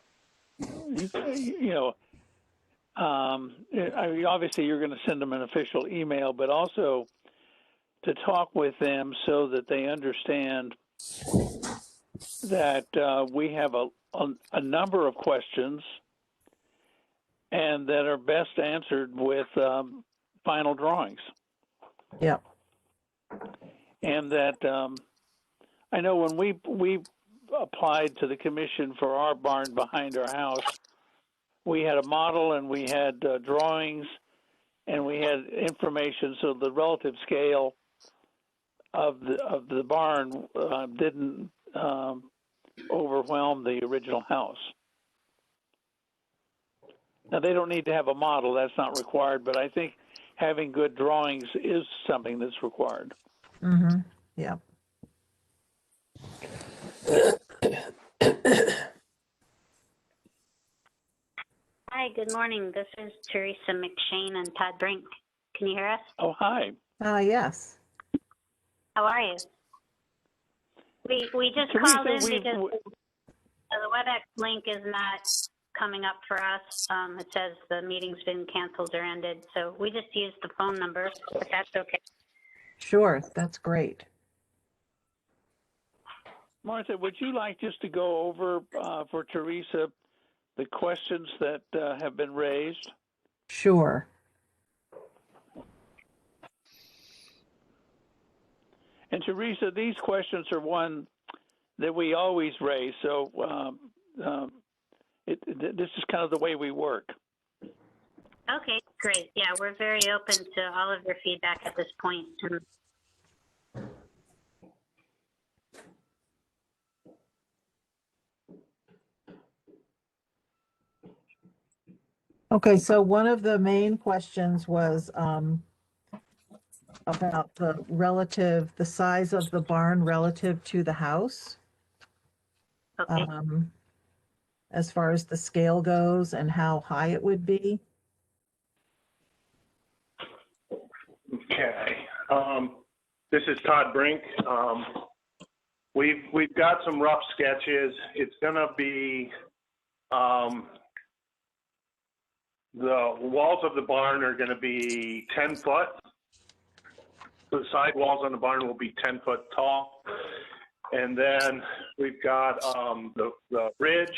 Obviously you're going to send them an official email, but also to talk with them so that they understand that we have a number of questions and that are best answered with final drawings. Yep. And that I know when we applied to the commission for our barn behind our house, we had a model and we had drawings and we had information, so the relative scale of the barn didn't overwhelm the original house. Now, they don't need to have a model, that's not required, but I think having good drawings is something that's required. Mm-hmm. Yeah. Hi, good morning. This is Teresa McShane and Todd Brink. Can you hear us? Oh, hi. Yes. How are you? We just Teresa, called in because the WebEx link is not coming up for us. It says the meeting's been canceled or ended, so we just used the phone number, but that's okay. Sure, that's great. Martha, would you like just to go over for Teresa the questions that have been raised? Sure. And Teresa, these questions are one that we always raise, so this is kind of the way we work. Okay, great. Yeah, we're very open to all of your feedback at this point. Okay, so one of the main questions was about the size of the barn relative to the house. Okay. As far as the scale goes and how high it would be. Okay. This is Todd Brink. We've got some rough sketches. It's gonna be, the walls of the barn are gonna be 10 foot. The side walls on the barn will be 10 foot tall. And then we've got the ridge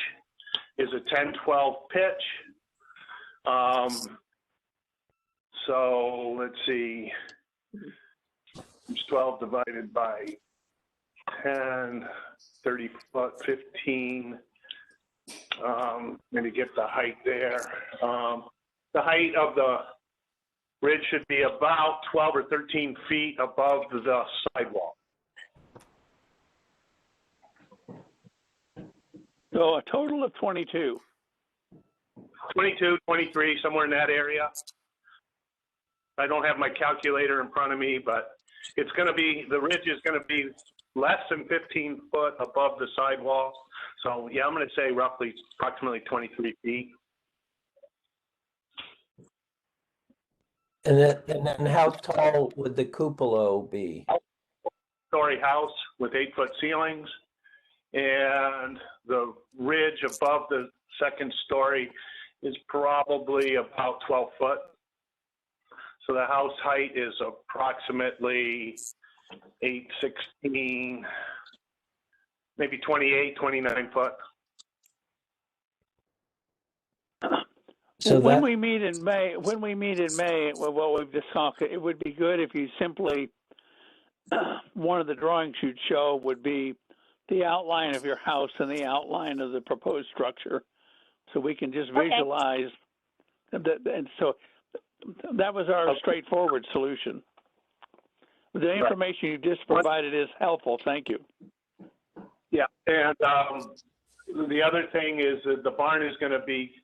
is a 10-12 pitch. So let's see, it's 12 divided by 10, 30 foot, 15. Let me get the height there. The height of the ridge should be about 12 or 13 feet above the sidewall. So a total of 22. 22, 23, somewhere in that area. I don't have my calculator in front of me, but it's going to be, the ridge is going to be less than 15 foot above the sidewall. So yeah, I'm going to say roughly approximately 23 feet. And then how tall would the cupola be? Story house with 8-foot ceilings, and the ridge above the second story is probably about 12 foot. So the house height is approximately 8, 16, maybe 28, 29 foot. So when we meet in May, what we've discussed, it would be good if you simply, one of the drawings you'd show would be the outline of your house and the outline of the proposed structure, so we can just visualize. And so that was our straightforward solution. The information you just provided is helpful. Thank you. Yeah, and the other thing is that the barn is going to be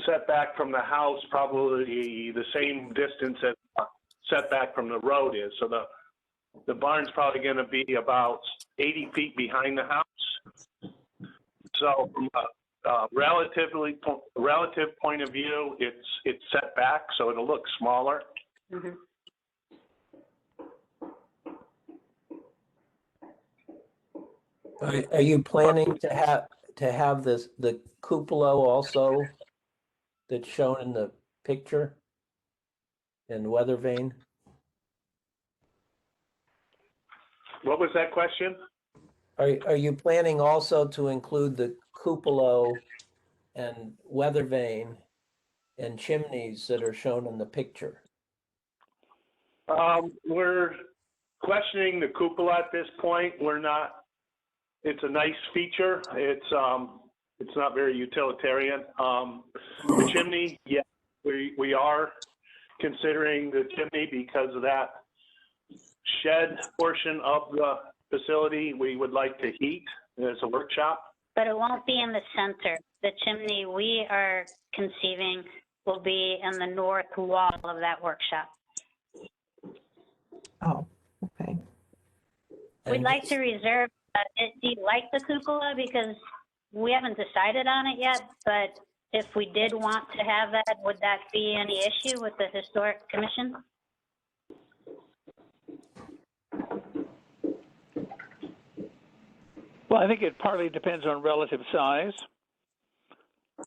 set back from the house probably the same distance as setback from the road is. So the barn's probably going to be about 80 feet behind the house. So from a relative point of view, it's set back, so it'll look smaller. Mm-hmm. Are you planning to have the cupola also that's shown in the picture in weather vane? What was that question? Are you planning also to include the cupola and weather vane and chimneys that are shown in the picture? We're questioning the cupola at this point. We're not. It's a nice feature. It's not very utilitarian. The chimney, yeah, we are considering the chimney because of that shed portion of the facility we would like to heat as a workshop. But it won't be in the center. The chimney we are conceiving will be in the north wall of that workshop. Oh, okay. We'd like to reserve, do you like the cupola? Because we haven't decided on it yet, but if we did want to have that, would that be any issue with the Historic Commission? Well, I think it partly depends on relative size.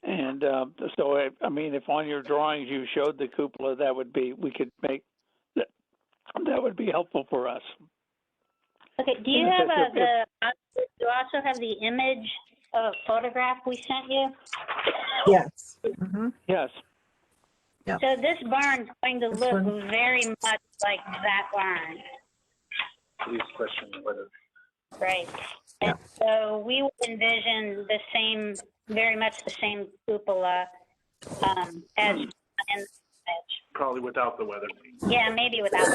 And so, I mean, if on your drawings you showed the cupola, that would be, we could make, that would be helpful for us. Okay, do you have do you also have the image of a photograph we sent you? Yes. Yes. Yep. So this barn's going to This look one. very much like that barn. Please question whether. Right. And so we would envision the same, very much the same cupola as in the image. Probably without the weather. Yeah, maybe without.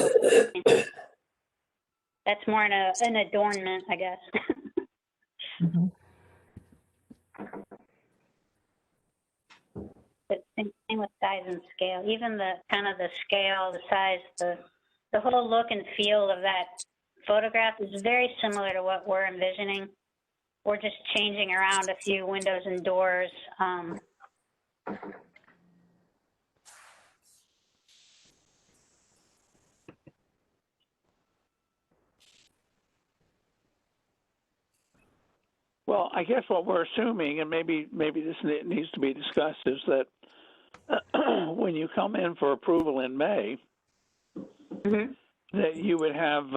That's more an adornment, I guess. Mhm. But same thing with size and scale. Even the kind of the scale, the size, the whole look and feel of that photograph is very similar to what we're envisioning. We're just changing around a few windows and doors. Well, I guess what we're assuming, and maybe this needs to be discussed, is that when you come in for approval in May, that you would have,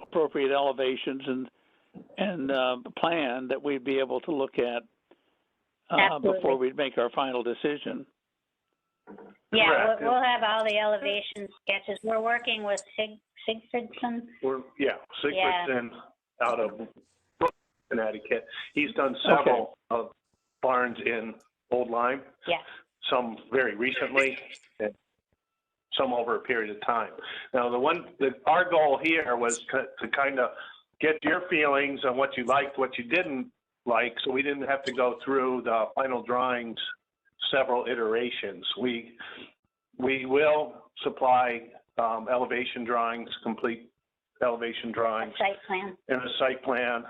appropriate elevations and a plan that we'd be able to look at before we'd make our final decision. Yeah, we'll have all the elevation sketches. We're working with Sigfridson. Sigfridson out of Connecticut. He's done several of barns in Old Lyme. Yeah. Some very recently, and some over a period of time. Now, our goal here was to kind of get your feelings on what you liked, what you didn't like, so we didn't have to go through the final drawings several iterations. We will supply elevation drawings, complete elevation drawings, Site plan. and a site plan.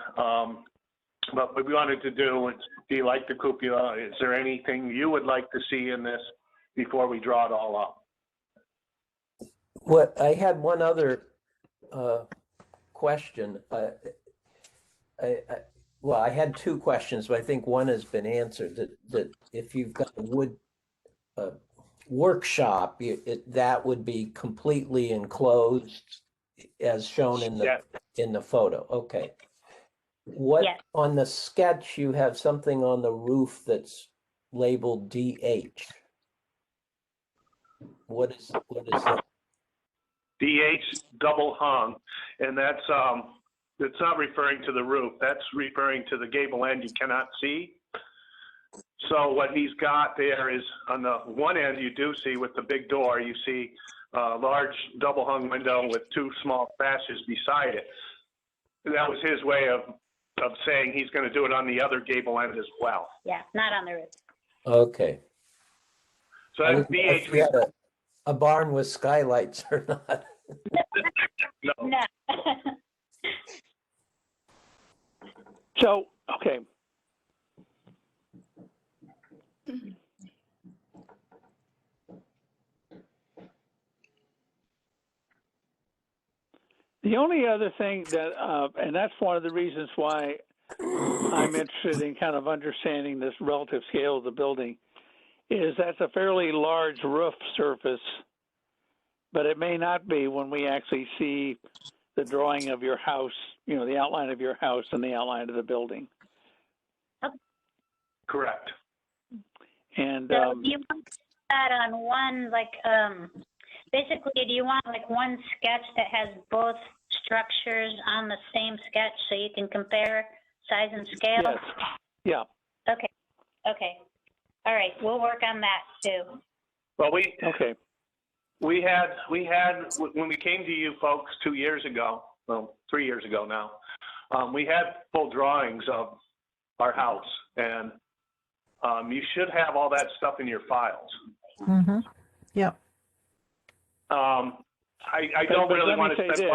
But what we wanted to do you like the cupola? Is there anything you would like to see in this before we draw it all up? What I had one other question. I had two questions, but I think one has been answered. That if you've got a wood workshop, that would be completely enclosed, as shown in the photo. Okay. What on the sketch you have something on the roof that's labeled DH? What is that? DH double hung, and that's it's not referring to the roof. That's referring to the gable end you cannot see. So what he's got there is on the one end you do see with the big door, you see a large double hung window with two small sashes beside it. And that was his way of saying he's going to do it on the other gable end as well. Yeah, not on the roof. Okay. So I that's didn't know if you had a barn with skylights or not. No. So, okay. The only other thing that, and that's one of the reasons why I'm interested in kind of understanding this relative scale of the building, is that's a fairly large roof surface, but it may not be when we actually see the drawing of your house, the outline of your house and the outline of the building. Correct. And so do you want that on one, basically, do you want one sketch that has both structures on the same sketch so you can compare size and scale? Yes. Yeah. Okay. All right. We'll work on that too. Well, we had when we came to you folks 2 years ago, well, 3 years ago now, we had full drawings of our house, and you should have all that stuff in your files. Mm-hmm. Yep. I don't really want to spend.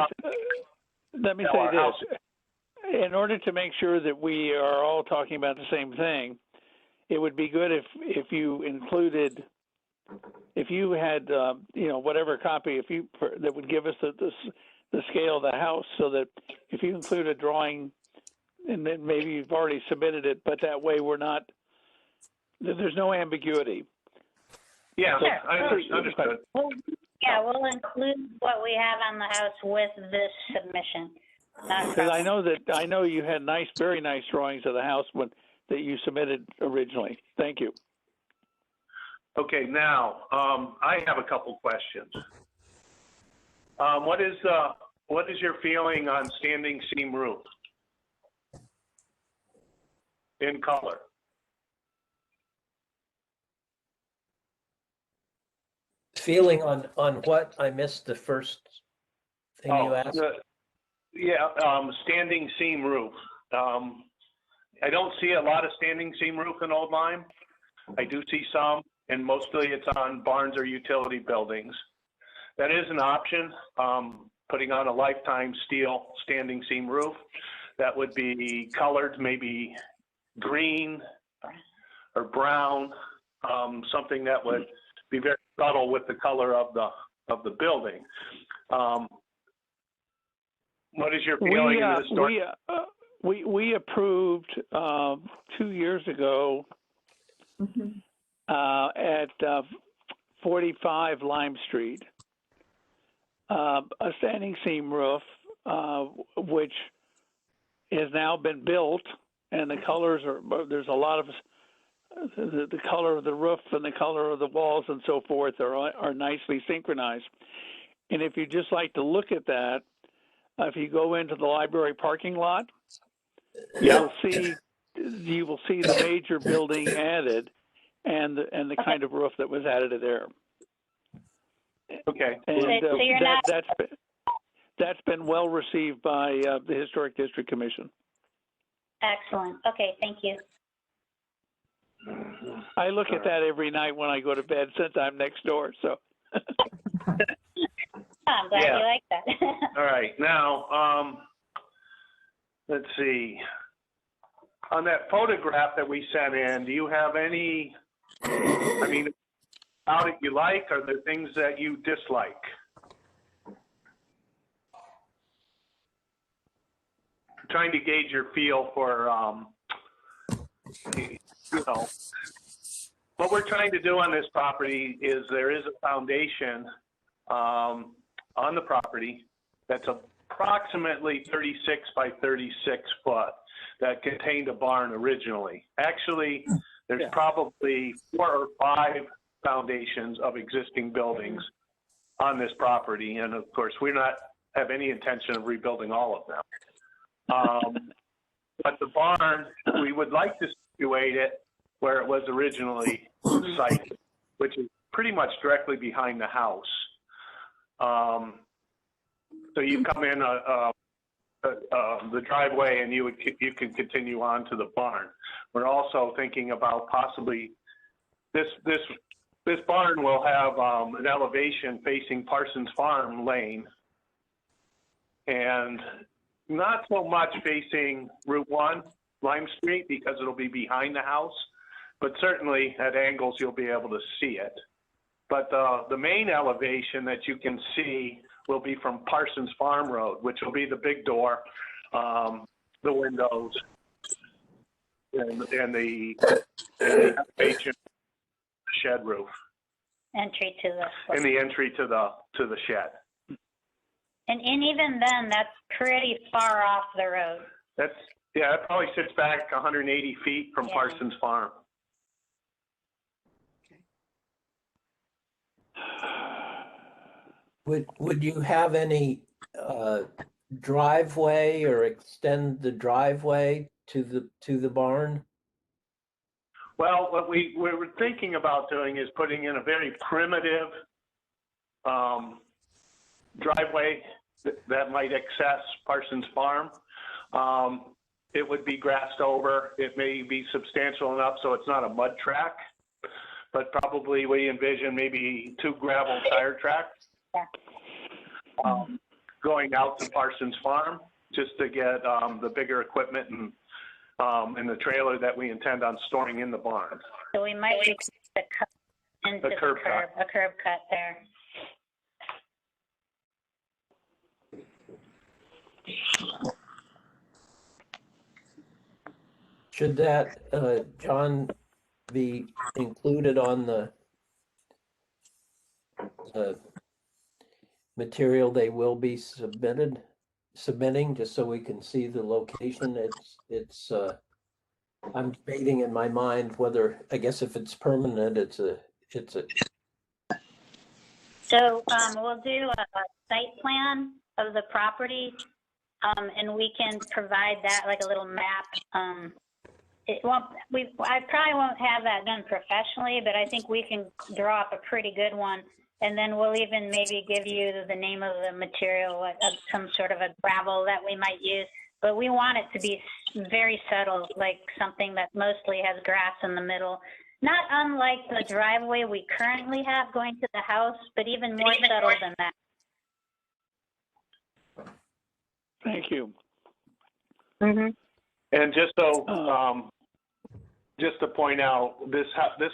Let me say this. In order to make sure that we are all talking about the same thing, it would be good if you included, if you had, whatever copy, that would give us the scale of the house, so that if you include a drawing, and then maybe you've already submitted it, but that way we're not There's no ambiguity. Yeah, Sure. I understood. Well, yeah, we'll include what we have on the house with this submission. Not a Because problem. I know you had very nice drawings of the house that you submitted originally. Thank you. Okay, now, I have a couple questions. What is your feeling on standing seam roof in color? Feeling on what? I missed the first thing you asked. Standing seam roof. I don't see a lot of standing seam roof in Old Lyme. I do see some, and mostly it's on barns or utility buildings. That is an option, putting on a lifetime steel standing seam roof. That would be colored maybe green or brown, something that would be very subtle with the color of the building. What is your feeling in this story? We approved 2 years ago at 45 Lime Street a standing seam roof, which has now been built, and the colors there's a lot of the color of the roof and the color of the walls and so forth are nicely synchronized. And if you just like to look at that, if you go into the library parking lot, you will see the major building added and the kind of roof that was added there. Okay. And So you're not- that's been well received by the Historic District Commission. Excellent. Okay, thank you. I look at that every night when I go to bed since I'm next door. So. I'm glad you like that. All right. Now, let's see. On that photograph that we sent in, do you have any, how did you like? Are there things that you dislike? I'm trying to gauge your feel for, what we're trying to do on this property is there is a foundation on the property that's approximately 36 by 36 foot that contained a barn originally. Actually, there's probably 4 or 5 foundations of existing buildings on this property. And of course, we have any intention of rebuilding all of them. But the barn, we would like to situate it where it was originally sited, which is pretty much directly behind the house. So you come in the driveway and you can continue on to the barn. We're also thinking about possibly this barn will have an elevation facing Parsons Farm Lane, and not so much facing Route 1, Lime Street, because it'll be behind the house, but certainly at angles you'll be able to see it. But the main elevation that you can see will be from Parsons Farm Road, which will be the big door, the windows, and the elevation, shed roof, Entry to the. and the entry to the shed. And even then, that's pretty far off the road. It probably sits back 180 feet from Parsons Farm. Would you have any driveway or extend the driveway to the barn? Well, what we were thinking about doing is putting in a very primitive driveway that might access Parsons Farm. It would be grassed over. It may be substantial enough so it's not a mud track, but probably we envision maybe 2 gravel tire tracks going out to Parsons Farm just to get the bigger equipment and the trailer that we intend on storing in the barn. So we might be into A curb cut. a curb cut there. Should that, John, be included on the material they will be submitting, just so we can see the location? It's I'm debating in my mind whether, I guess if it's permanent, it's a So we'll do a site plan of the property, and we can provide that like a little map. I probably won't have that done professionally, but I think we can draw up a pretty good one. And then we'll even maybe give you the name of the material, some sort of a gravel that we might use. But we want it to be very subtle, like something that mostly has grass in the middle. Not unlike the driveway we currently have going to the house, but even more subtle than that. Thank you. Mm-hmm. And just to point out, this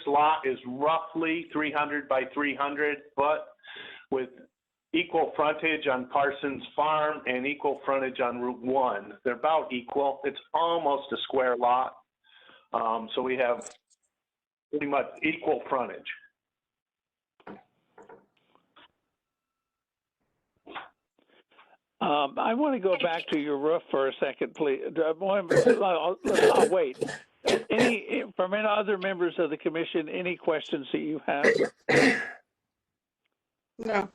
lot is roughly 300 by 300, but with equal frontage on Parsons Farm and equal frontage on Route 1. They're about equal. It's almost a square lot. So we have pretty much equal frontage. I want to go back to your roof for a second, please. I'll wait. From any other members of the commission, any questions that you have? No.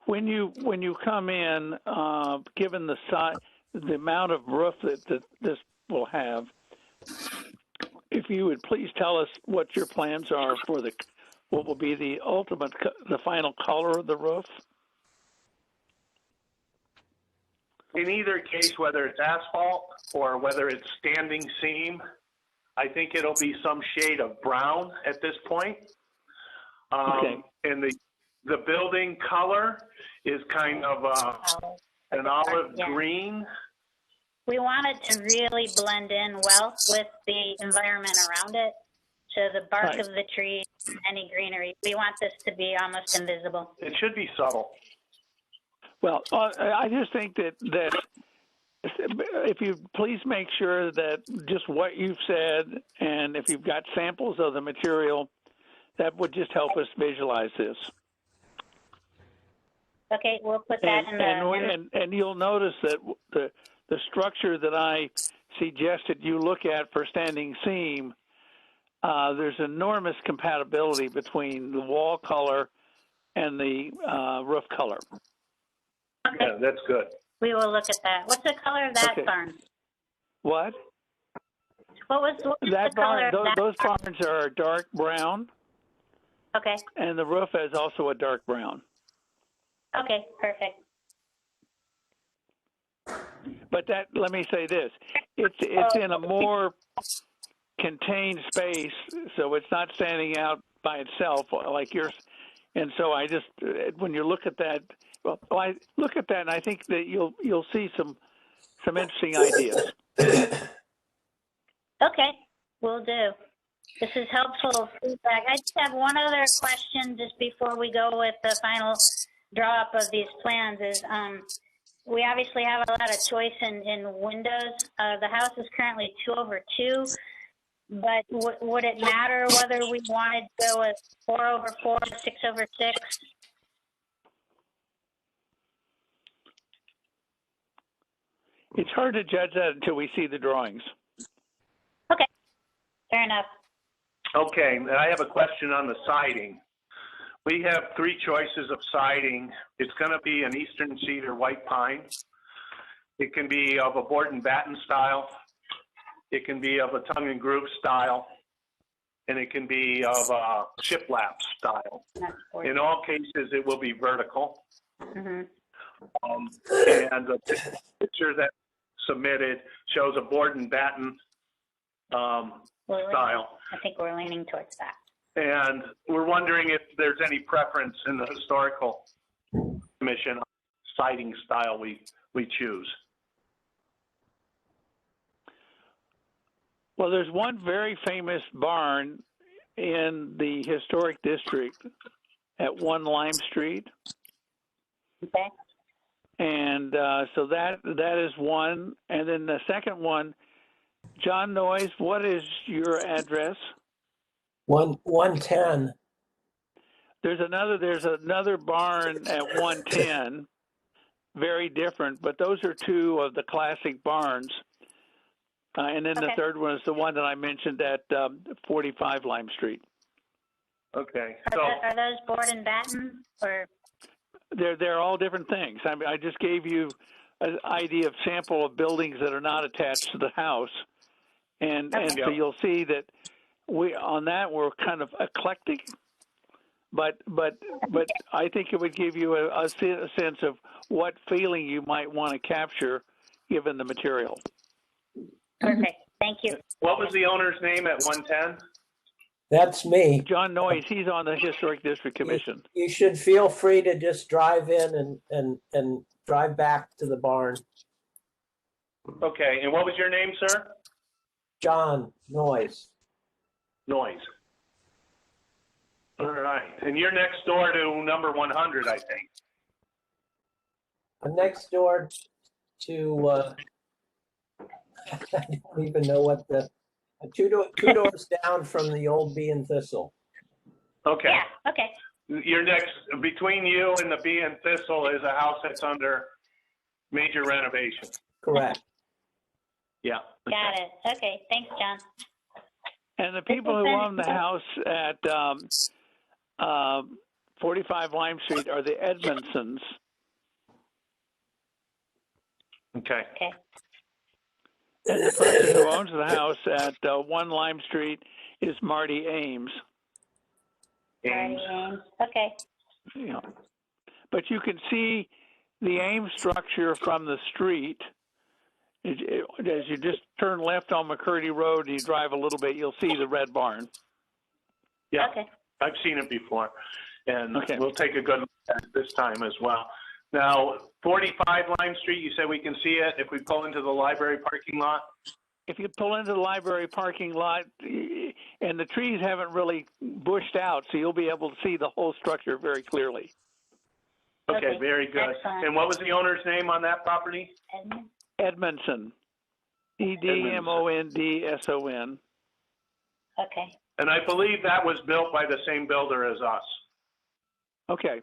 When you come in, given the size, the amount of roof that this will have, if you would please tell us what your plans are for what will be the final color of the roof. In either case, whether it's asphalt or whether it's standing seam, I think it'll be some shade of brown at this point. Okay. And the building color is kind of an olive green. We want it to really blend in well with the environment around it. So the bark of the tree, any greenery, we want this to be almost invisible. It should be subtle. Well, I just think that if you please make sure that just what you've said, and if you've got samples of the material, that would just help us visualize this. Okay, we'll put that in the... And you'll notice that the structure that I suggested you look at for standing seam, there's enormous compatibility between the wall color and the roof color. Okay. Yeah, that's good. We will look at that. What's the color of that barn? What? What was that the color barn? of that those barns are dark brown. Okay. And the roof is also a dark brown. Okay, perfect. But let me say this: it's in a more contained space, so it's not standing out by itself like yours. And so I just, when you look at that, I look at that, and I think that you'll see some interesting ideas. Okay, will do. This is helpful feedback. I just have one other question just before we go with the final draw up of these plans. Is we obviously have a lot of choice in windows. The house is currently 2/2, but would it matter whether we wanted to go with 4/4 or 6/6? It's hard to judge that until we see the drawings. Okay, fair enough. Okay, and I have a question on the siding. We have 3 choices of siding. It's going to be an Eastern Cedar white pine. It can be of a board and batten style. It can be of a tongue and groove style. And it can be of a shiplap style. In all cases, it will be vertical. Mm-hmm. And the picture that submitted shows a board and batten style. I think we're leaning towards that. And we're wondering if there's any preference in the historical commission siding style we choose. Well, there's one very famous barn in the historic district at 1 Lime Street. Okay. And so that is one. And then the second one John Noyes, what is your address? 110. There's another barn at 110, very different, but those are two of the classic barns. And then the Okay. third one is the one that I mentioned at 45 Lime Street. Okay, Are, so, are those board and batten or? They're all different things. I mean, I just gave you an idea of sample of buildings that are not attached to the house, and so you'll see that we're kind of eclectic, but I think it would give you a sense of what feeling you might want to capture given the material. Perfect. Thank you. what was the owner's name at 110? That's me. John Noyes, he's on the Historic District Commission. You should feel free to just drive in and drive back to the barn. Okay, and what was your name, sir? John Noyes. Noise. All right, and you're next door to number 100, I think. I'm next door to, I don't even know what two doors down from the old Bee and Thistle. Okay. Yeah. Okay. You're next, between you and the Bee and Thistle is a house that's under major renovation. Correct. Yeah. Got it. Okay. Thanks, John. And the people who own the house at 45 Lime Street are the Edmondsons. Okay. Okay. And the person who owns the house at 1 Lime Street is Marty Ames. Alrighty, Ames. Okay. You know, but you can see the Ames structure from the street. As you just turn left on McCurdy Road and you drive a little bit, you'll see the red barn. Yeah. Okay. I've seen it before, and Okay. we'll take a good look at it this time as well. Now, 45 Lime Street, you said we can see it if we pull into the library parking lot? If you pull into the library parking lot, and the trees haven't really bushed out, so you'll be able to see the whole structure very clearly. Okay, very good. Excellent. And what was the owner's name on that property? Edmund? Edmondson. Edmondson. Okay. And I believe that was built by the same builder as us. Okay.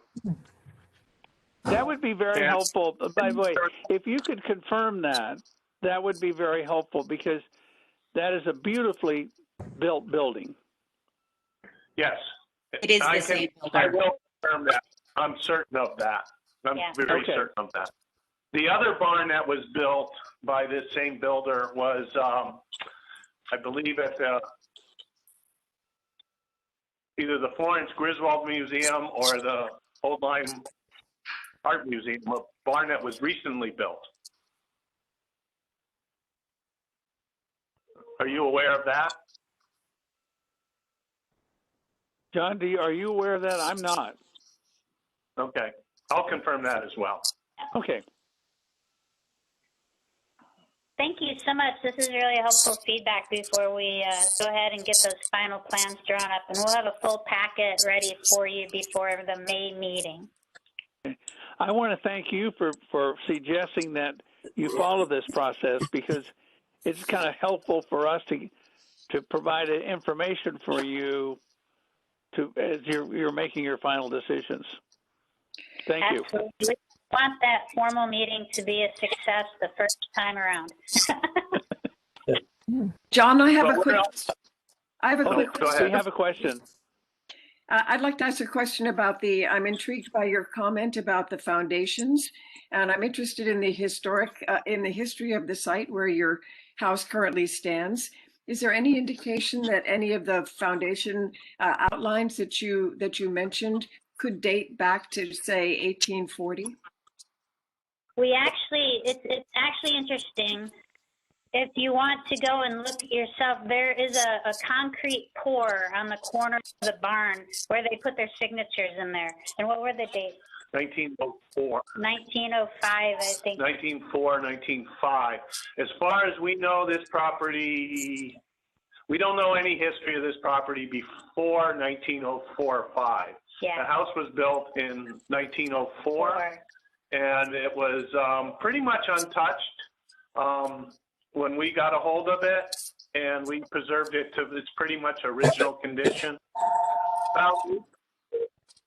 That would be very helpful. By the way, if you could confirm that, that would be very helpful because that is a beautifully built building. Yes. It is the same I builder. will confirm that. I'm certain of that. I'm very Okay. certain of that. The other barn that was built by this same builder was, I believe at either the Florence Griswold Museum or the Old Lyme Art Museum, a barn that was recently built. Are you aware of that? John, are you aware of that? I'm not. Okay, I'll confirm that as well. Okay. Thank you so much. This is really helpful feedback before we go ahead and get those final plans drawn up. And we'll have a full packet ready for you before the May meeting. I want to thank you for suggesting that you follow this process because it's kind of helpful for us to provide information for you as you're making your final decisions. Thank you. Absolutely. We want that formal meeting to be a success the first time around. John, I have a But quick Go question. We have a question. I'd like to ask a question about I'm intrigued by your comment about the foundations, and I'm interested in the history of the site where your house currently stands. Is there any indication that any of the foundation outlines that you mentioned could date back to, say, 1840? It's actually interesting. If you want to go and look yourself, there is a concrete pour on the corner of the barn where they put their signatures in there. And what were the dates? 1904. 1905, I think. 1904, 1905. As far as we know, this property, we don't know any history of this property before 1904 or 5. Yeah. The house was built in 1904, and it was pretty much untouched. when we got a hold of it and we preserved it to its pretty much original condition.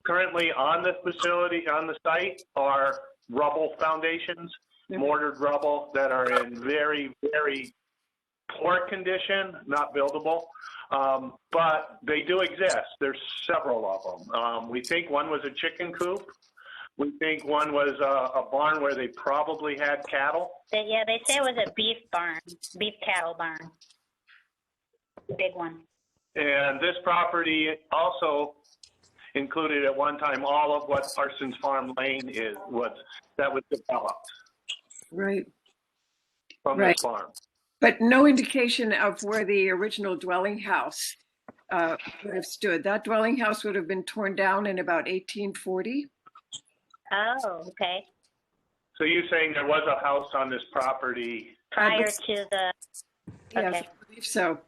Currently on the facility, on the site, are rubble foundations, mortared rubble that are in very, very poor condition, not buildable. But they do exist. There's several of them. We think one was a chicken coop. We think one was a barn where they probably had cattle. Yeah, they say it was a beef barn, beef cattle barn. Big one. And this property also included at one time all of what Parsons Farm Lane that was developed Right. from Right. this farm. But no indication of where the original dwelling house would have stood. That dwelling house would have been torn down in about 1840. Oh, okay. So you're saying there was a house on this property? Prior to the, Yes, okay. I believe so.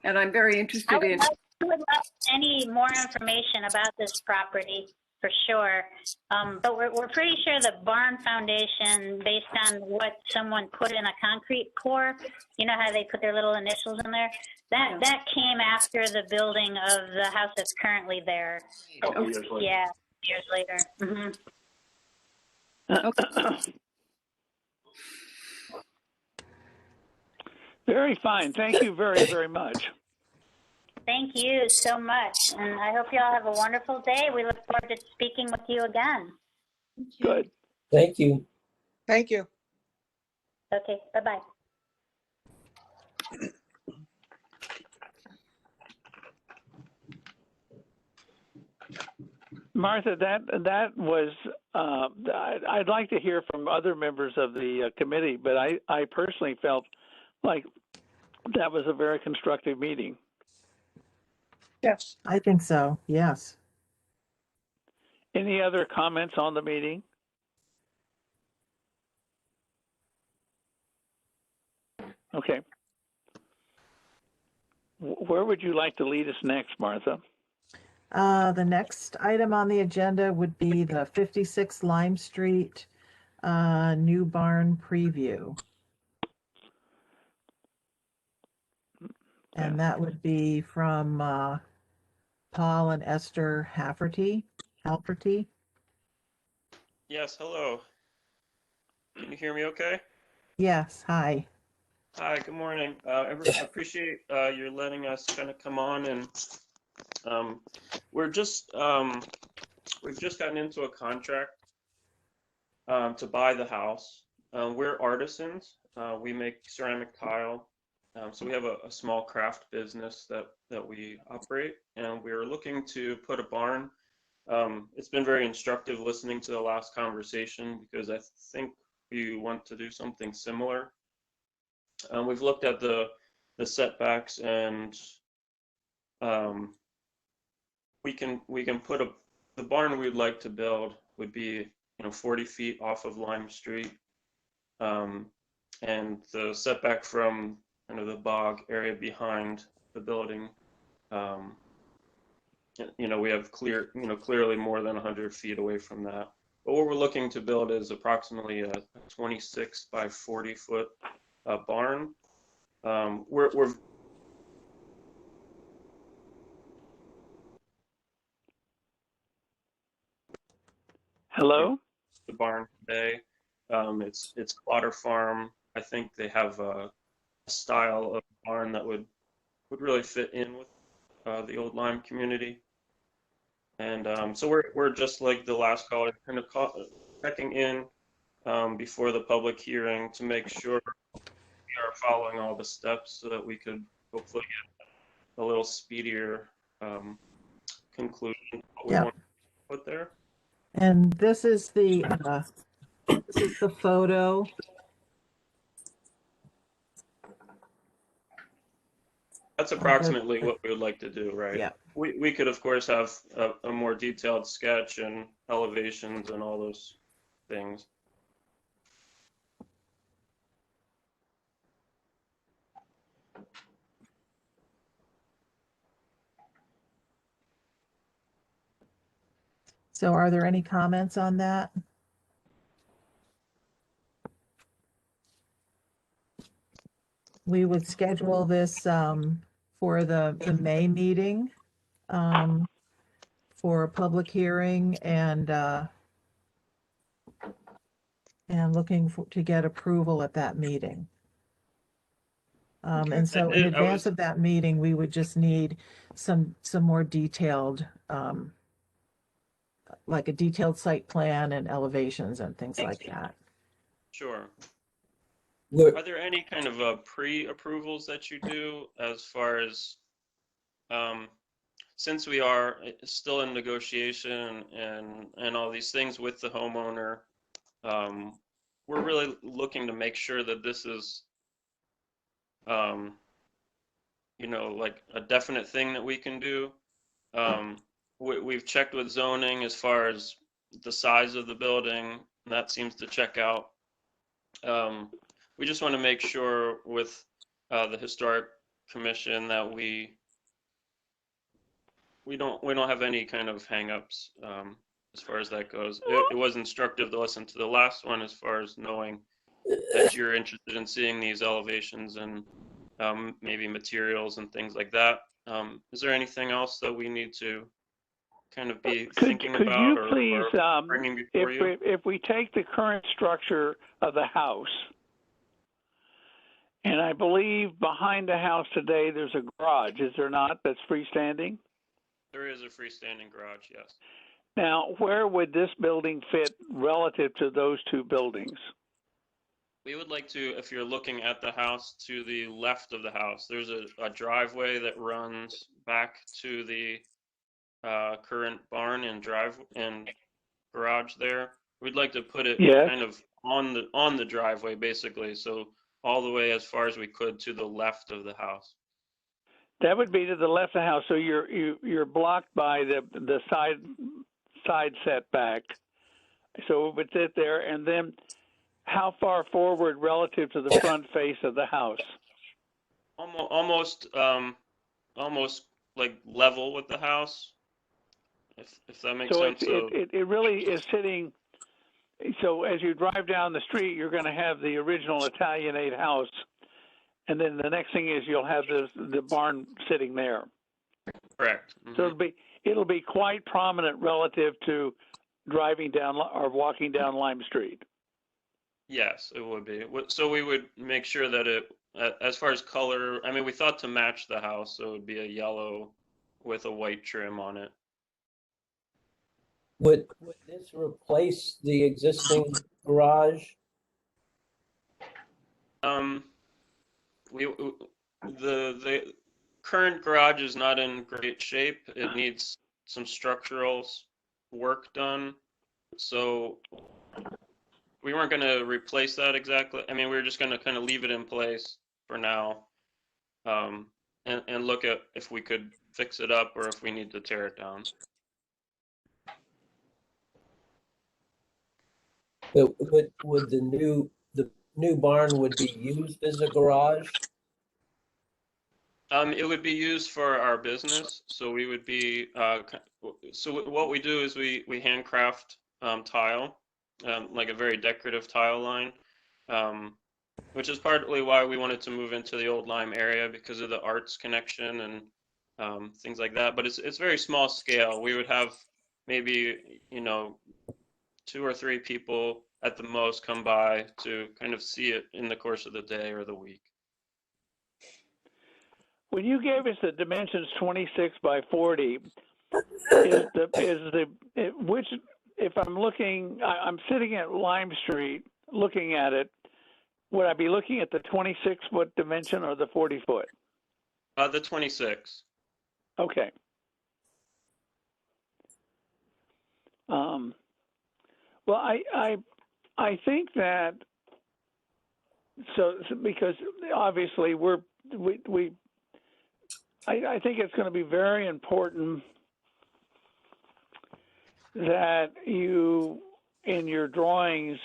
And I'm very interested in. I would love any more information about this property for sure. But we're pretty sure the barn foundation, based on what someone put in a concrete pour, you know how they put their little initials in there? That came after the building of the house that's currently there. A couple years later. Yeah, years later. Mm-hmm. Very fine. Thank you very, very much. Thank you so much. And I hope you all have a wonderful day. We look forward to speaking with you again. Good. Thank you. Thank you. Okay, bye-bye. Martha, that was, I'd like to hear from other members of the committee, but I personally felt like that was a very constructive meeting. Yes. I think so, yes. Any other comments on the meeting? Okay. Where would you like to lead us next, Martha? The next item on the agenda would be the 56 Lime Street new barn preview. And that would be from Paul and Esther Halferty. Yes, hello. Can you hear me okay? Yes, hi. Hi, good morning. I appreciate you letting us kind of come on, and we've just gotten into a contract to buy the house. We're artisans. We make ceramic tile. So we have a small craft business that we operate, and we're looking to put a barn. It's been very instructive listening to the last conversation because I think we want to do something similar. We've looked at the setbacks, and we can put the barn we'd like to build would be 40 feet off of Lime Street, and the setback from the bog area behind the building. We have clearly more than 100 feet away from that. But what we're looking to build is approximately a 26 by 40 foot barn. We're Hello? The barn today. It's Clotter Farm. I think they have a style of barn that would really fit in with the old Lime community. And so we're just like the last caller, kind of checking in before the public hearing to make sure we are following all the steps so that we could hopefully get a little speedier conclusion what we want to put there. And this is the photo. That's approximately what we would like to do, right? Yeah. We could, of course, have a more detailed sketch and elevations and all those things. So are there any comments on that? we would schedule this for the May meeting for a public hearing and looking to get approval at that meeting. And so in advance of that meeting, we would just need some more detailed, like a detailed site plan and elevations and things like that. Sure. Look, Are there any kind of pre-approvals that you do as far as, since we are still in negotiation and all these things with the homeowner, we're really looking to make sure that this is, you know, like a definite thing that we can do. We've checked with zoning as far as the size of the building. That seems to check out. We just want to make sure with the historic commission that we don't have any kind of hangups as far as that goes. It was instructive to listen to the last one as far as knowing that you're interested in seeing these elevations and maybe materials and things like that. Is there anything else that we need to kind of be thinking Could about you or please, bringing before you? if we take the current structure of the house, and I believe behind the house today there's a garage, is there not, that's freestanding? There is a freestanding garage, yes. Now, where would this building fit relative to those two buildings? We would like to, if you're looking at the house, to the left of the house, there's a driveway that runs back to the current barn and garage there. We'd like to put it kind of on the driveway, basically, so all the way as far as we could to the left of the house. That would be to the left of the house, so you're blocked by the side setback. So it would sit there, and then how far forward relative to the front face of the house? Almost like level with the house, if that makes sense. So it really is sitting. So as you drive down the street, you're going to have the original Italianate house, and then the next thing is you'll have the barn sitting there. Correct. Mm-hmm. So it'll be quite prominent relative to driving down or walking down Lime Street. Yes, it would be. So we would make sure that it, as far as color, I mean, we thought to match the house, so it would be a yellow with a white trim on it. Would this replace the existing garage? The current garage is not in great shape. It needs some structural work done. So we weren't going to replace that exactly. I mean, we were just going to kind of leave it in place for now, and look at if we could fix it up or if we need to tear it down. Would the new barn would be used as a garage? It would be used for our business. So we would be, so what we do is we handcraft tile, like a very decorative tile line, which is partly why we wanted to move into the Old Lyme area because of the arts connection and things like that. But it's very small scale. We would have maybe, 2 or 3 people at the most come by to kind of see it in the course of the day or the week. When you gave us the dimensions 26 by 40, which, if I'm looking, I'm sitting at Lime Street looking at it, would I be looking at the 26-foot dimension or the 40-foot? The 26. Okay. Well, I think that so because obviously I think it's going to be very important that you, in your drawings,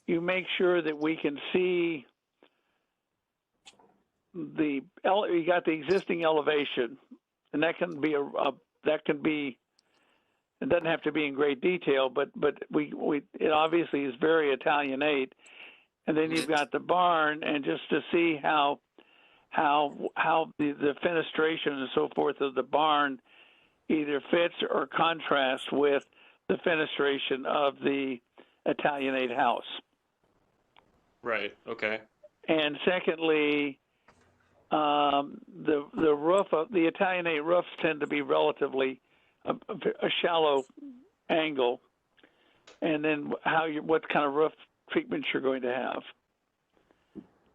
you make sure that we can see you got the existing elevation, and that can be it doesn't have to be in great detail, but it obviously is very Italianate, and then you've got the barn, and just to see how the fenestration and so forth of the barn either fits or contrasts with the fenestration of the Italianate house. Right. Okay. And secondly, the roof of the Italianate roofs tend to be relatively a shallow angle, and then what kind of roof treatment you're going to have.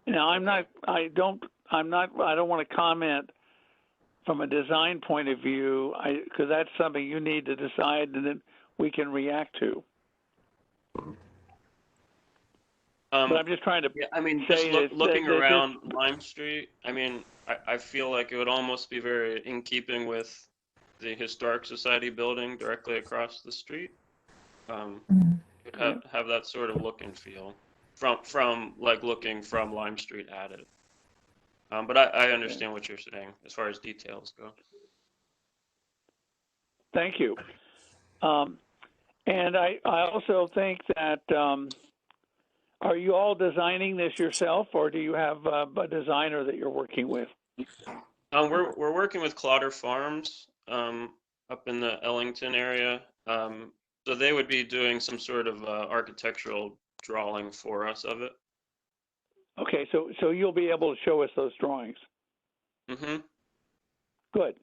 Now, I don't want to comment from a design point of view, because that's something you need to decide, and then we can react to. But I'm just trying to. Yeah, I mean, just looking around Lime Street, I mean, I feel like it would almost be very in keeping with the Historic Society building directly across the street. Have that sort of look and feel from like looking from Lime Street at it. But I understand what you're saying as far as details go. Thank you. And I also think that, are you all designing this yourself, or do you have a designer that you're working with? We're working with Clotter Farms up in the Ellington area. So they would be doing some sort of architectural drawing for us of it. Okay, so you'll be able to show us those drawings. Mm-hmm. Good.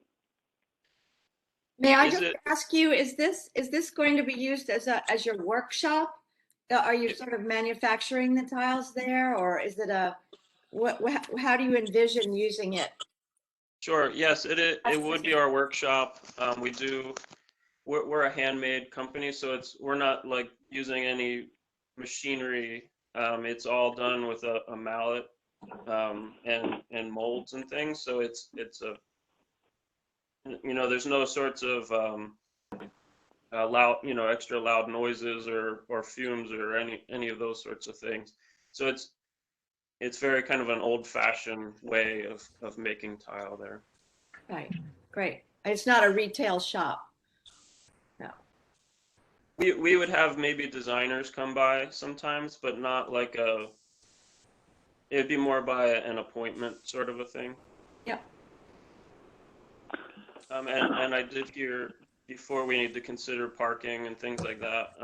May I just ask you, is this going to be used as your workshop? Are you sort of manufacturing the tiles there, or is it how do you envision using it? Sure. Yes, it would be our workshop. We're a handmade company, so we're not like using any machinery. It's all done with a mallet and molds and things. So it's a, you know, there's no sorts of loud, you know, extra loud noises or fumes or any of those sorts of things. So it's very kind of an old-fashioned way of making tile there. Right. Great. It's not a retail shop. No. We would have maybe designers come by sometimes, but not like it'd be more by an appointment sort of a thing. Yep. And I did hear before we need to consider parking and things like that.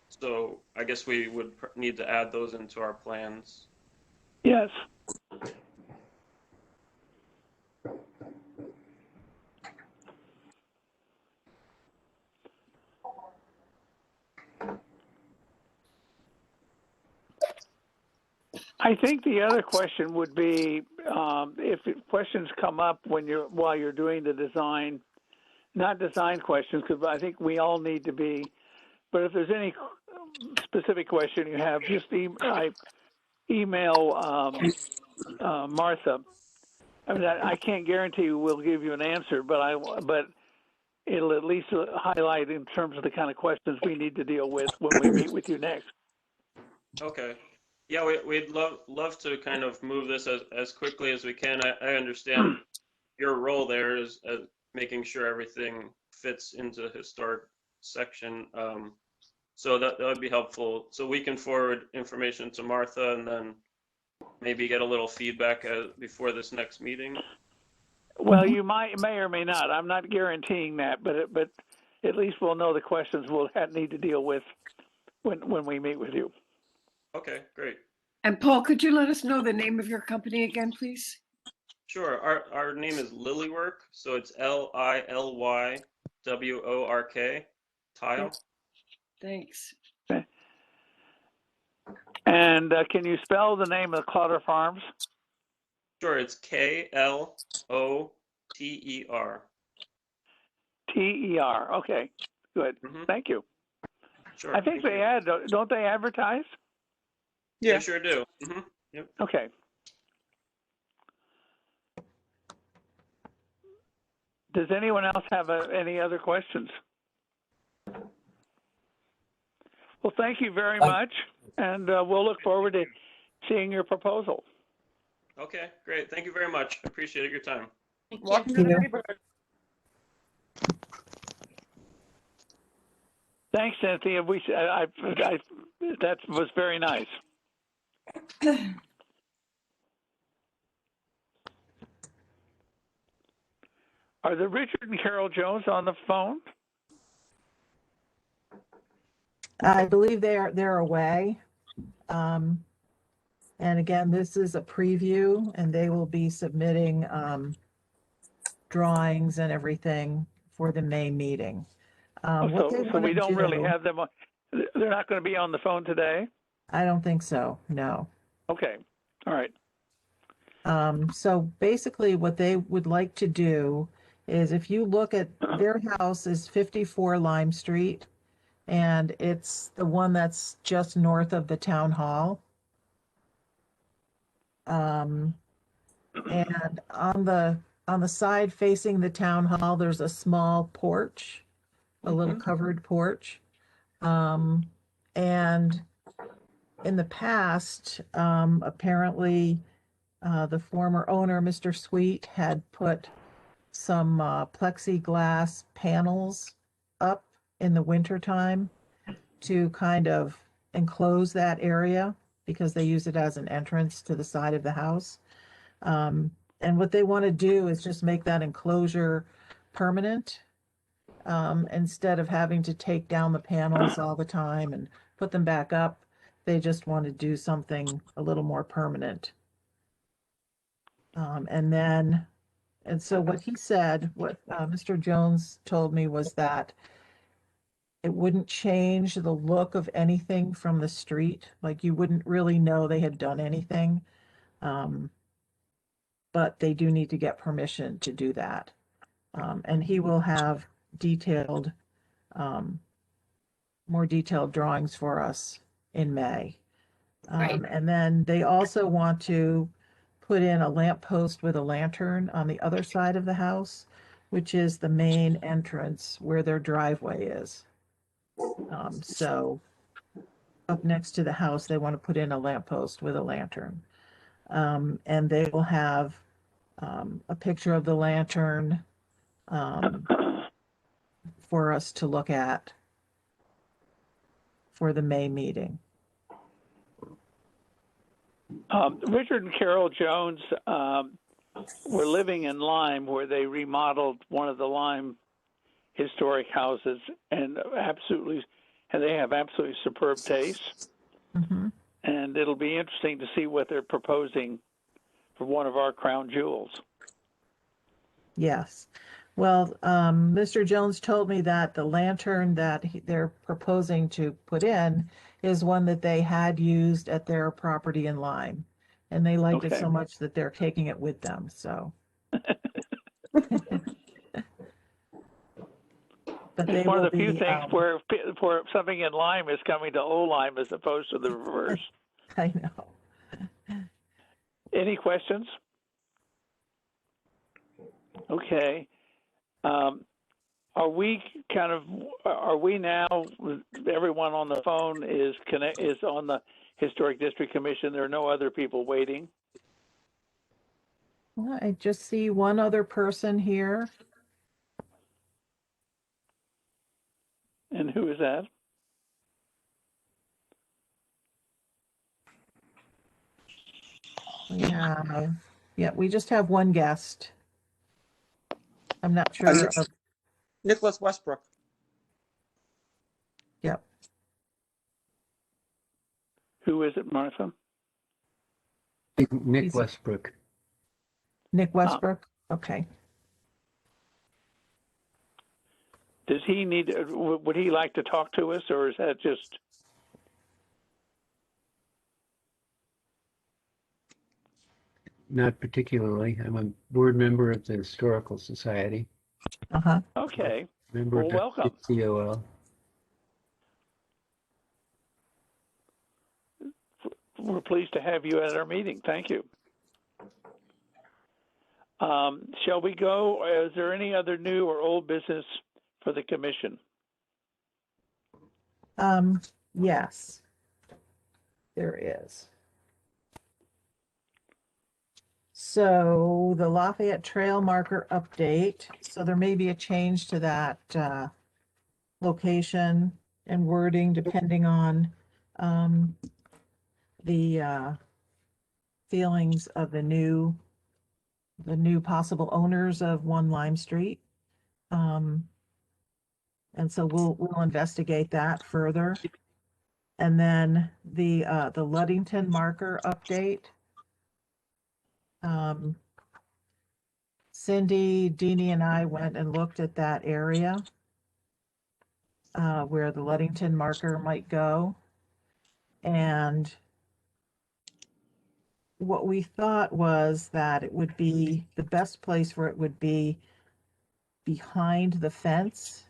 So I guess we would need to add those into our plans. Yes. I think the other question would be if questions come up while you're doing the design, not design questions, because I think we all need to be. But if there's any specific question you have, just email Martha. I mean, I can't guarantee we'll give you an answer, but it'll at least highlight in terms of the kind of questions we need to deal with when we meet with you next. Okay. Yeah, we'd love to kind of move this as quickly as we can. I understand your role there is making sure everything fits into the historic section. So that would be helpful. So we can forward information to Martha and then maybe get a little feedback before this next meeting. Well, you may or may not. I'm not guaranteeing that, but at least we'll know the questions we'll need to deal with when we meet with you. Okay, great. And Paul, could you let us know the name of your company again, please? Sure. Our name is Lilywork, so it's Lilywork, tile. Thanks. Okay. And can you spell the name of Clotter Farms? Sure, it's Klotter. TER. Okay, good. Mm-hmm. Thank you. Sure. I think don't they advertise? Yeah, they sure do. Mm-hmm. Yep. Okay. Does anyone else have any other questions? Well, thank you very much, and we'll look forward to seeing your proposal. Okay, great. Thank you very much. I appreciate your time. Welcome to the neighborhood. Thanks, Cynthia. That was very nice. Are there Richard and Carol Jones on the phone? I believe they're away. And again, this is a preview, and they will be submitting drawings and everything for the May meeting. What they So want we to don't really do, have them. They're not going to be on the phone today? I don't think so, no. Okay. All right. So basically what they would like to do is, if you look at their house is 54 Lime Street, and it's the one that's just north of the town hall. And on the side facing the town hall, there's a small porch, a little covered porch. And in the past, apparently, the former owner, Mr. Sweet, had put some plexiglass panels up in the wintertime to kind of enclose that area, because they use it as an entrance to the side of the house. And what they want to do is just make that enclosure permanent, instead of having to take down the panels all the time and put them back up. They just want to do something a little more permanent. And so what he said, what Mr. Jones told me, was that it wouldn't change the look of anything from the street. Like, you wouldn't really know they had done anything. But they do need to get permission to do that. And he will have detailed, more detailed drawings for us in May. And then they also want to put in a lamp post with a lantern on the other side of the house, which is the main entrance where their driveway is. So up next to the house, they want to put in a lamp post with a lantern. And they will have a picture of the lantern for us to look at for the May meeting. Richard and Carol Jones were living in Lyme, where they remodeled one of the Lyme historic houses, and they have absolutely superb taste. Mm-hmm. And it'll be interesting to see what they're proposing for one of our crown jewels. Yes. Well, Mr. Jones told me that the lantern that they're proposing to put in is one that they had used at their property in Lyme, and they liked it so much that they're taking it with them. So, but it's one of the few things where something in Lyme is coming to old Lyme as opposed to the reverse. I know. Any questions? Okay. Are we now, everyone on the phone is on the Historic District Commission? There are no other people waiting? Well, I just see one other person here. And who is that? We just have one guest. I'm not sure. Nicholas Westbrook. Yep. Who is it, Martha? Nick Westbrook. Nick Westbrook? Okay. Does he would he like to talk to us, or is that just? Not particularly. I'm a board member of the Historical Society. Uh-huh. Okay. Member of welcome. COL. We're pleased to have you at our meeting. Thank you. Shall we go? Is there any other new or old business for the commission? Yes, there is. So the Lafayette Trail Marker update. So there may be a change to that location and wording depending on the feelings of the new possible owners of 1 Lime Street. And so we'll investigate that further. And then the Luddington marker update. Cindy, Deanie, and I went and looked at that area where the Luddington marker might go. And what we thought was that it would be, the best place for it would be behind the fence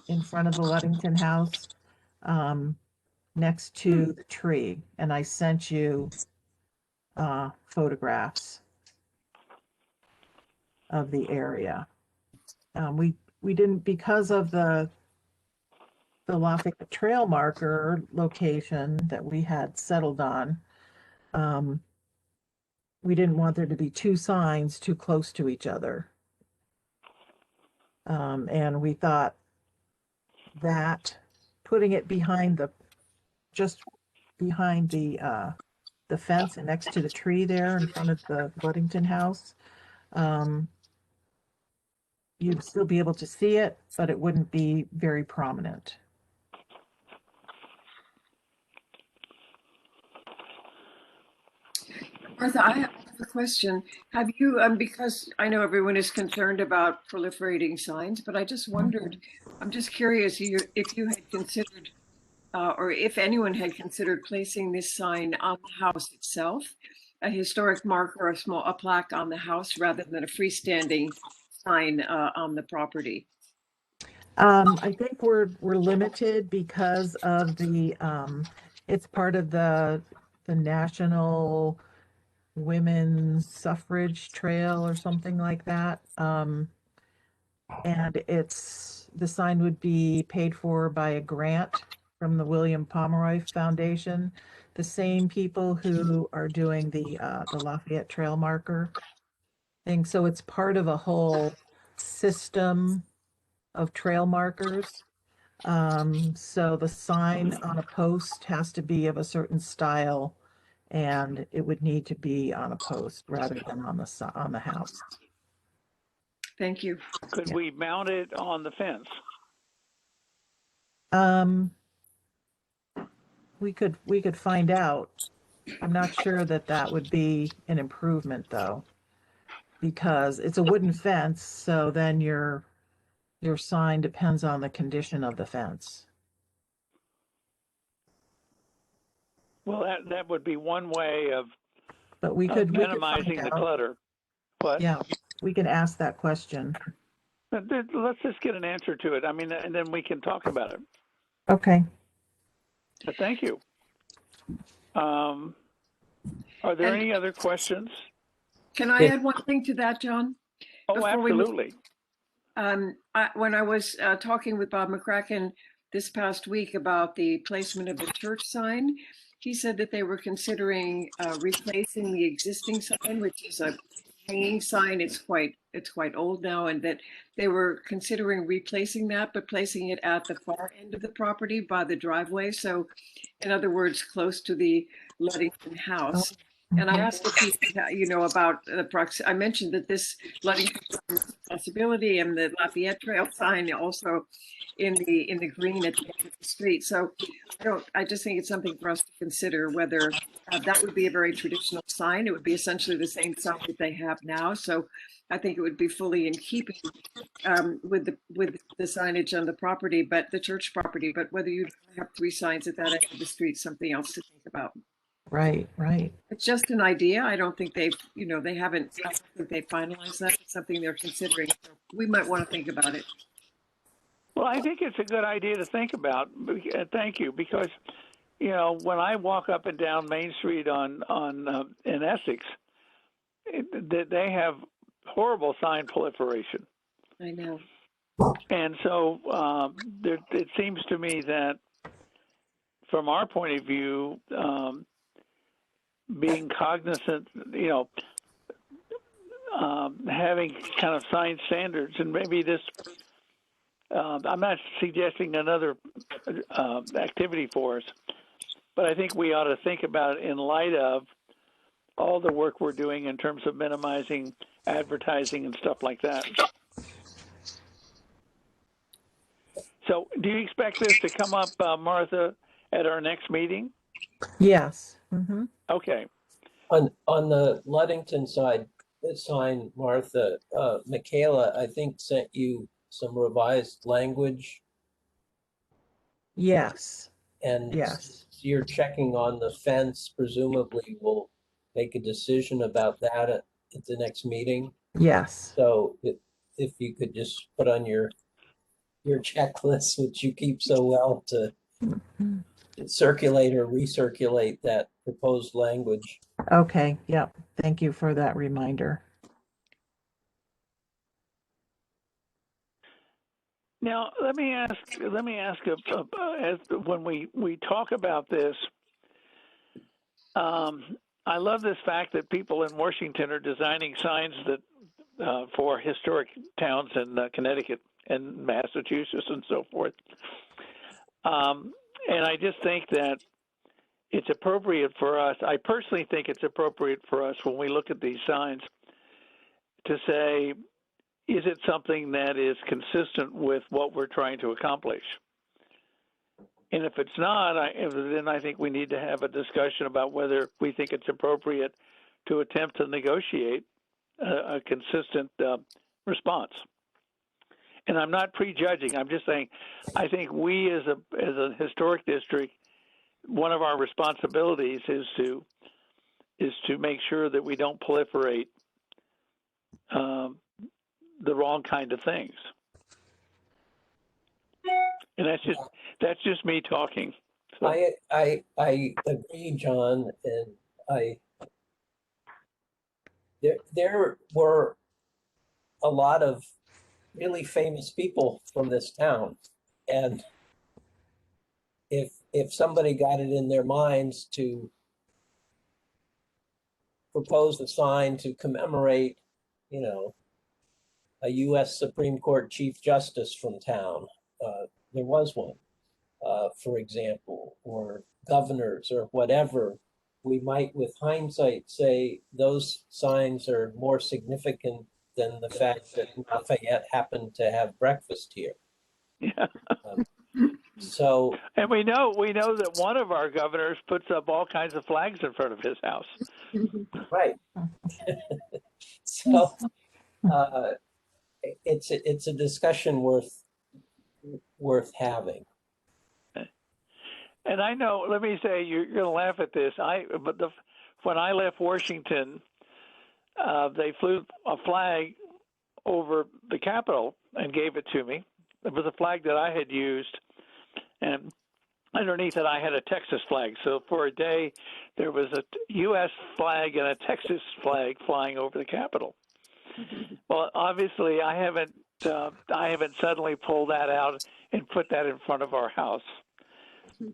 in front of the Luddington house, next to the tree. And I sent you photographs of the area. We didn't, because of the Lafayette trail marker location that we had settled on, we didn't want there to be 2 signs too close to each other. And we thought that putting it behind just behind the fence and next to the tree there in front of the Luddington house, you'd still be able to see it, but it wouldn't be very prominent. Martha, I have a question. Have you, because I know everyone is concerned about proliferating signs, but I just wondered, I'm just curious if you had considered, or if anyone had considered placing this sign on the house itself, a historic marker, a plaque on the house rather than a freestanding sign on the property. I think we're limited because of the it's part of the National Women's Suffrage Trail or something like that. And the sign would be paid for by a grant from the William Pomeroy Foundation, the same people who are doing the Lafayette trail marker thing. So it's part of a whole system of trail markers. So the sign on a post has to be of a certain style, and it would need to be on a post rather than on the house. Thank you. Could we mount it on the fence? We could find out. I'm not sure that would be an improvement though, because it's a wooden fence, so then your sign depends on the condition of the fence. Well, that would be one way of But we could minimizing the clutter. But yeah, we can ask that question. Let's just get an answer to it. I mean, and then we can talk about it. Okay. Thank you. Are there any other questions? Can I add one thing to that, John? Oh, absolutely. When I was talking with Bob McCracken this past week about the placement of the church sign, he said that they were considering replacing the existing sign, which is a hanging sign. It's quite old now, and that they were considering replacing that, but placing it at the far end of the property by the driveway. So, in other words, close to the Luddington house. And I asked if he, about the I mentioned that this Luddington possibility and the Lafayette Trail sign also in the green at the end of the street. So I just think it's something for us to consider whether that would be a very traditional sign. It would be essentially the same sign that they have now. So I think it would be fully in keeping with the signage on the property, but the church property. But whether you have 3 signs at that end of the street, something else to think about. Right. It's just an idea. I don't think they've, they haven't. I don't think they finalized that. It's something they're considering. So we might want to think about it. Well, I think it's a good idea to think about. Thank you, because when I walk up and down Main Street in Essex, they have horrible sign proliferation. I know. And so it seems to me that, from our point of view, being cognizant, having kind of sign standards, and maybe this. I'm not suggesting another activity for us, but I think we ought to think about it in light of all the work we're doing in terms of minimizing advertising and stuff like that. So do you expect this to come up, Martha, at our next meeting? Yes. Mm-hmm. Okay. On the Luddington side, the sign, Martha, Michaela, I think sent you some revised language. Yes. And Yes. you're checking on the fence, presumably we'll make a decision about that at the next meeting. Yes. So if you could just put on your checklist, which you keep so well, to circulate or recirculate that proposed language. Okay. Yep. Thank you for that reminder. Now, let me ask as when we talk about this, I love this fact that people in Washington are designing signs that for historic towns in Connecticut and Massachusetts and so forth. And I just think that it's appropriate for us. I personally think it's appropriate for us when we look at these signs to say, is it something that is consistent with what we're trying to accomplish? And if it's not, then I think we need to have a discussion about whether we think it's appropriate to attempt to negotiate a consistent response. And I'm not prejudging. I'm just saying, I think we as a historic district, one of our responsibilities is to make sure that we don't proliferate the wrong kind of things. And that's just me talking. So. I agree, John, and there were a lot of really famous people from this town, and if somebody got it in their minds to propose a sign to commemorate, a U.S. Supreme Court Chief Justice from town, there was one, for example, or governors or whatever, we might, with hindsight, say those signs are more significant than the fact that Lafayette happened to have breakfast here. Yeah. So, and we know that one of our governors puts up all kinds of flags in front of his house. Right. So it's a discussion worth having. And I know, let me say, you're going to laugh at this. When I left Washington, they flew a flag over the Capitol and gave it to me. It was a flag that I had used, and underneath it I had a Texas flag. So for a day, there was a U.S. flag and a Texas flag flying over the Capitol. Well, obviously, I haven't suddenly pulled that out and put that in front of our house.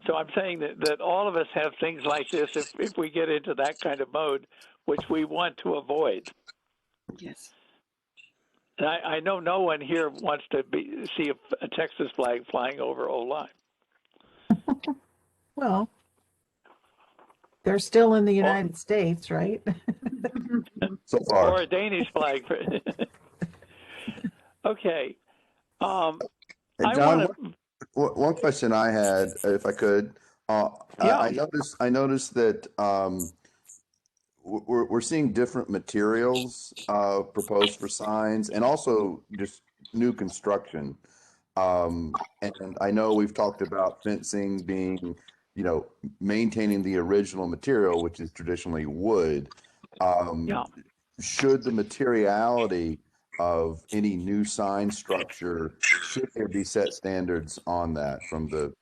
So I'm saying that all of us have things like this if we get into that kind of mode, which we want to avoid. Yes. And I know no one here wants to see a Texas flag flying over Old Lyme. Well, they're still in the United States, right? So far. Or a Danish flag. Okay. John, one question I had, if I could, Yeah. I noticed that we're seeing different materials proposed for signs, and also just new construction. And I know we've talked about fencing being, maintaining the original material, which is traditionally wood. Yeah. Should the materiality of any new sign structure, should there be set standards on that from the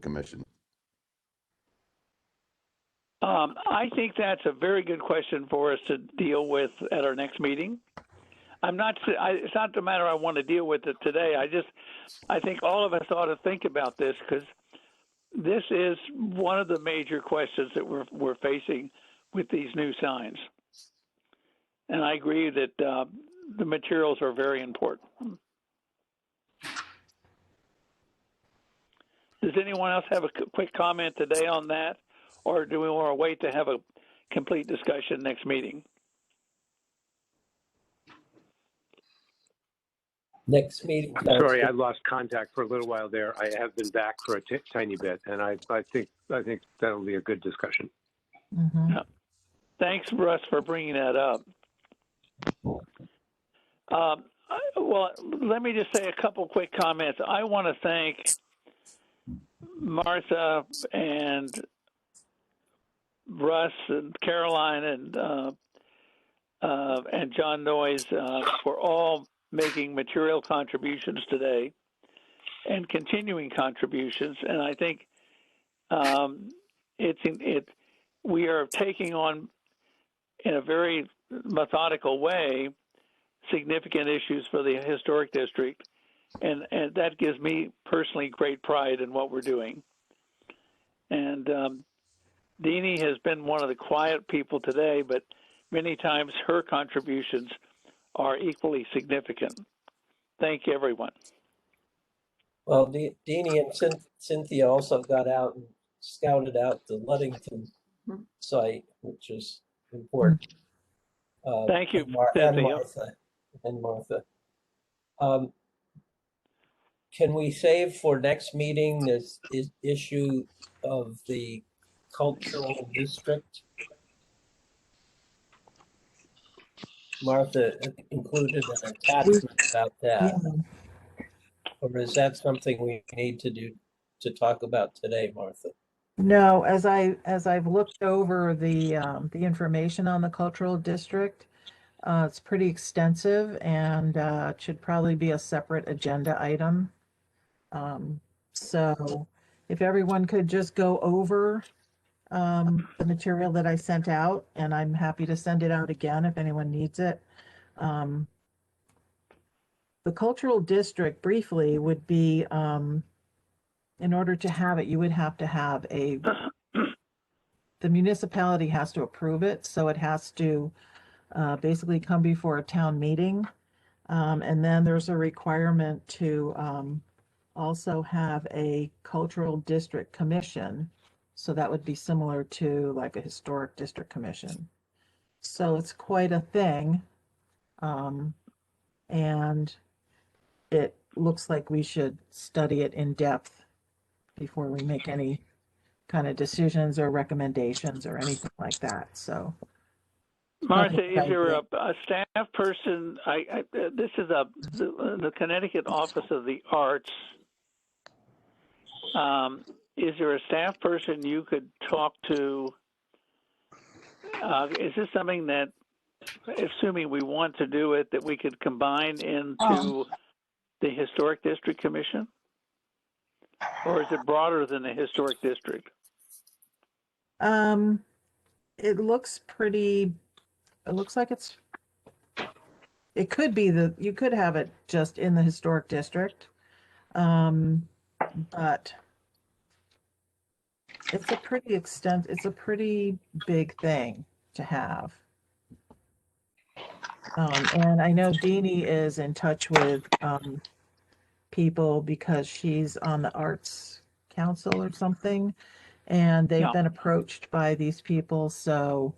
commission? I think that's a very good question for us to deal with at our next meeting. It's not the matter I want to deal with it today. I think all of us ought to think about this, because this is one of the major questions that we're facing with these new signs. And I agree that the materials are very important. Does anyone else have a quick comment today on that? or do we want to wait to have a complete discussion next meeting? Next meeting. Sorry, I lost contact for a little while there. I have been back for a tiny bit, and I think that'll be a good discussion. Mhm. Yeah. Thanks, Russ, for bringing that up. Well, let me just say a couple quick comments. I want to thank Martha and Russ and Caroline and John Noyes for all making material contributions today and continuing contributions. And I think we are taking on, in a very methodical way, significant issues for the historic district, and that gives me personally great pride in what we're doing. And Deanie has been one of the quiet people today, but many times her contributions are equally significant. Thank you, everyone. Well, Deanie and Cynthia also got out and scouted out the Luddington site, which is important. Thank you, and Cynthia. Martha. Can we save for next meeting this issue of the cultural district? Martha included an attachment about that. Yeah. Or is that something we need to talk about today, Martha? No, as I've looked over the information on the cultural district, it's pretty extensive and it should probably be a separate agenda item. So if everyone could just go over the material that I sent out, and I'm happy to send it out again if anyone needs it. The cultural district briefly would be, in order to have it, you would have to have the municipality has to approve it. So it has to basically come before a town meeting. And then there's a requirement to also have a cultural district commission. So that would be similar to like a historic district commission. So it's quite a thing. And it looks like we should study it in depth before we make any kind of decisions or recommendations or anything like that. So, Martha, is there a staff person? This is the Connecticut Office of the Arts. Is there a staff person you could talk to? Is this something that, assuming we want to do it, that we could combine into the Historic District Commission? Or is it broader than the Historic District? It looks like it could be you could have it just in the historic district. But it's a pretty big thing to have. And I know Deanie is in touch with people because she's on the Arts Council or something, and they've been approached by these people. So,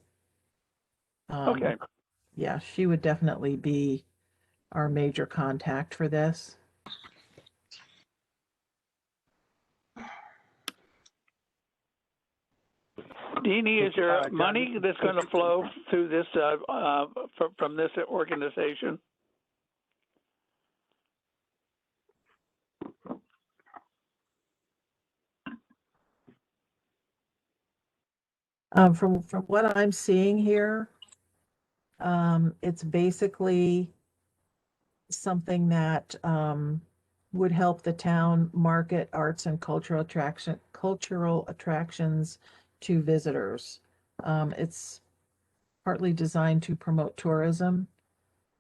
okay. Yeah, she would definitely be our major contact for this. Deanie, is there money that's going to flow through this from this organization? From what I'm seeing here, it's basically something that would help the town market arts and cultural attractions to visitors. It's partly designed to promote tourism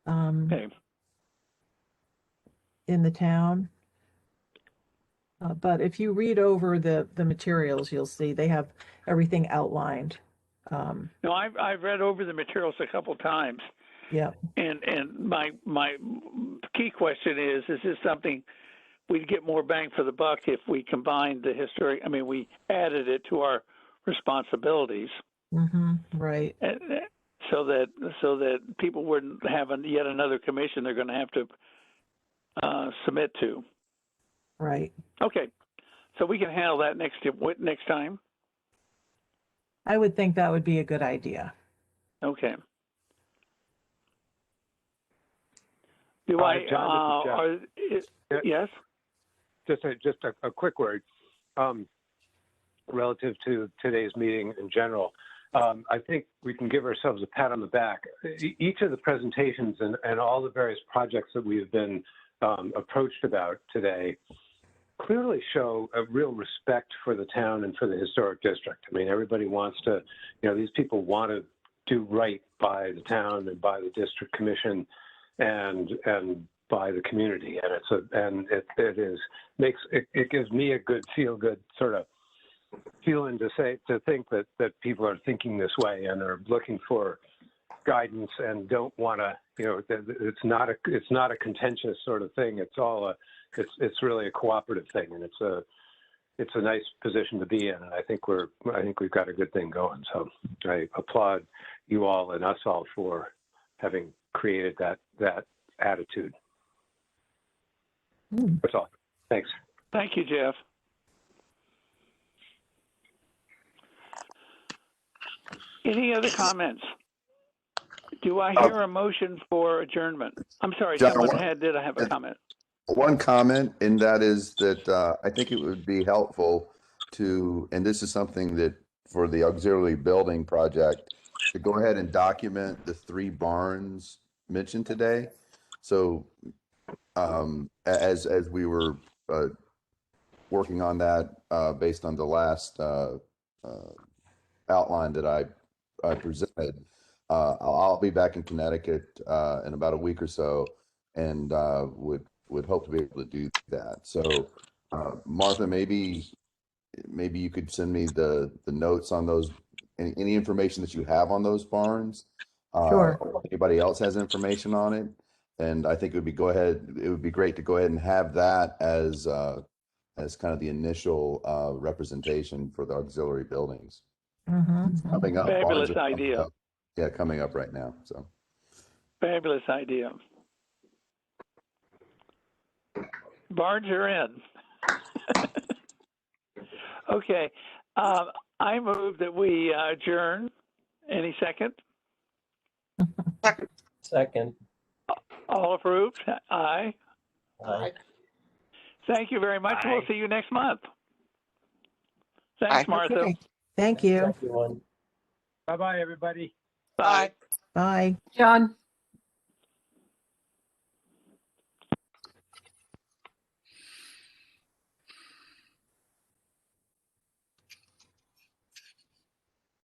in the town. But if you read over the materials, you'll see they have everything outlined. No, I've read over the materials a couple times. Yeah. And my key question is this something we'd get more bang for the buck if we combined the historic? I mean, we added it to our responsibilities, Right. so that people wouldn't have yet another commission they're going to have to submit to. Right. Okay, so we can handle that next time. I would think that would be a good idea. Okay. Do I? John, yes. Just a quick word relative to today's meeting in general. I think we can give ourselves a pat on the back. Each of the presentations and all the various projects that we have been approached about today clearly show a real respect for the town and for the historic district. I mean, everybody wants to, these people want to do right by the town and by the district commission and by the community, and it gives me a good feel good sort of feeling to think that people are thinking this way and are looking for guidance and don't want to, it's not a contentious sort of thing. It's really a cooperative thing, and it's a nice position to be in, and I think we've got a good thing going. So I applaud you all and us all for having created that attitude. That's all. Thanks. Thank you, Jeff. Any other comments? Do I hear a motion for adjournment? I'm sorry, John, someone did I have a comment? One comment, and that is that I think it would be helpful to, and this is something that for the auxiliary building project, to go ahead and document the 3 barns mentioned today. So as we were working on that based on the last outline that I presented, I'll be back in Connecticut in about a week or so, and would hope to be able to do that. So Martha, maybe you could send me the notes on those, any information that you have on those barns. Sure. Or if anybody else has information on it. And I think it would be great to go ahead and have that as kind of the initial representation for the auxiliary buildings. Coming up. Fabulous idea. Coming up right now. So fabulous idea. Barns are in. Okay. I move that we adjourn. Any second? Second. All approved? Aye. Aye. Thank you very much. Aye. We'll see you next month. Thanks, Martha. Okay. Thank you. Everyone. Bye-bye, everybody. Bye. Bye. John.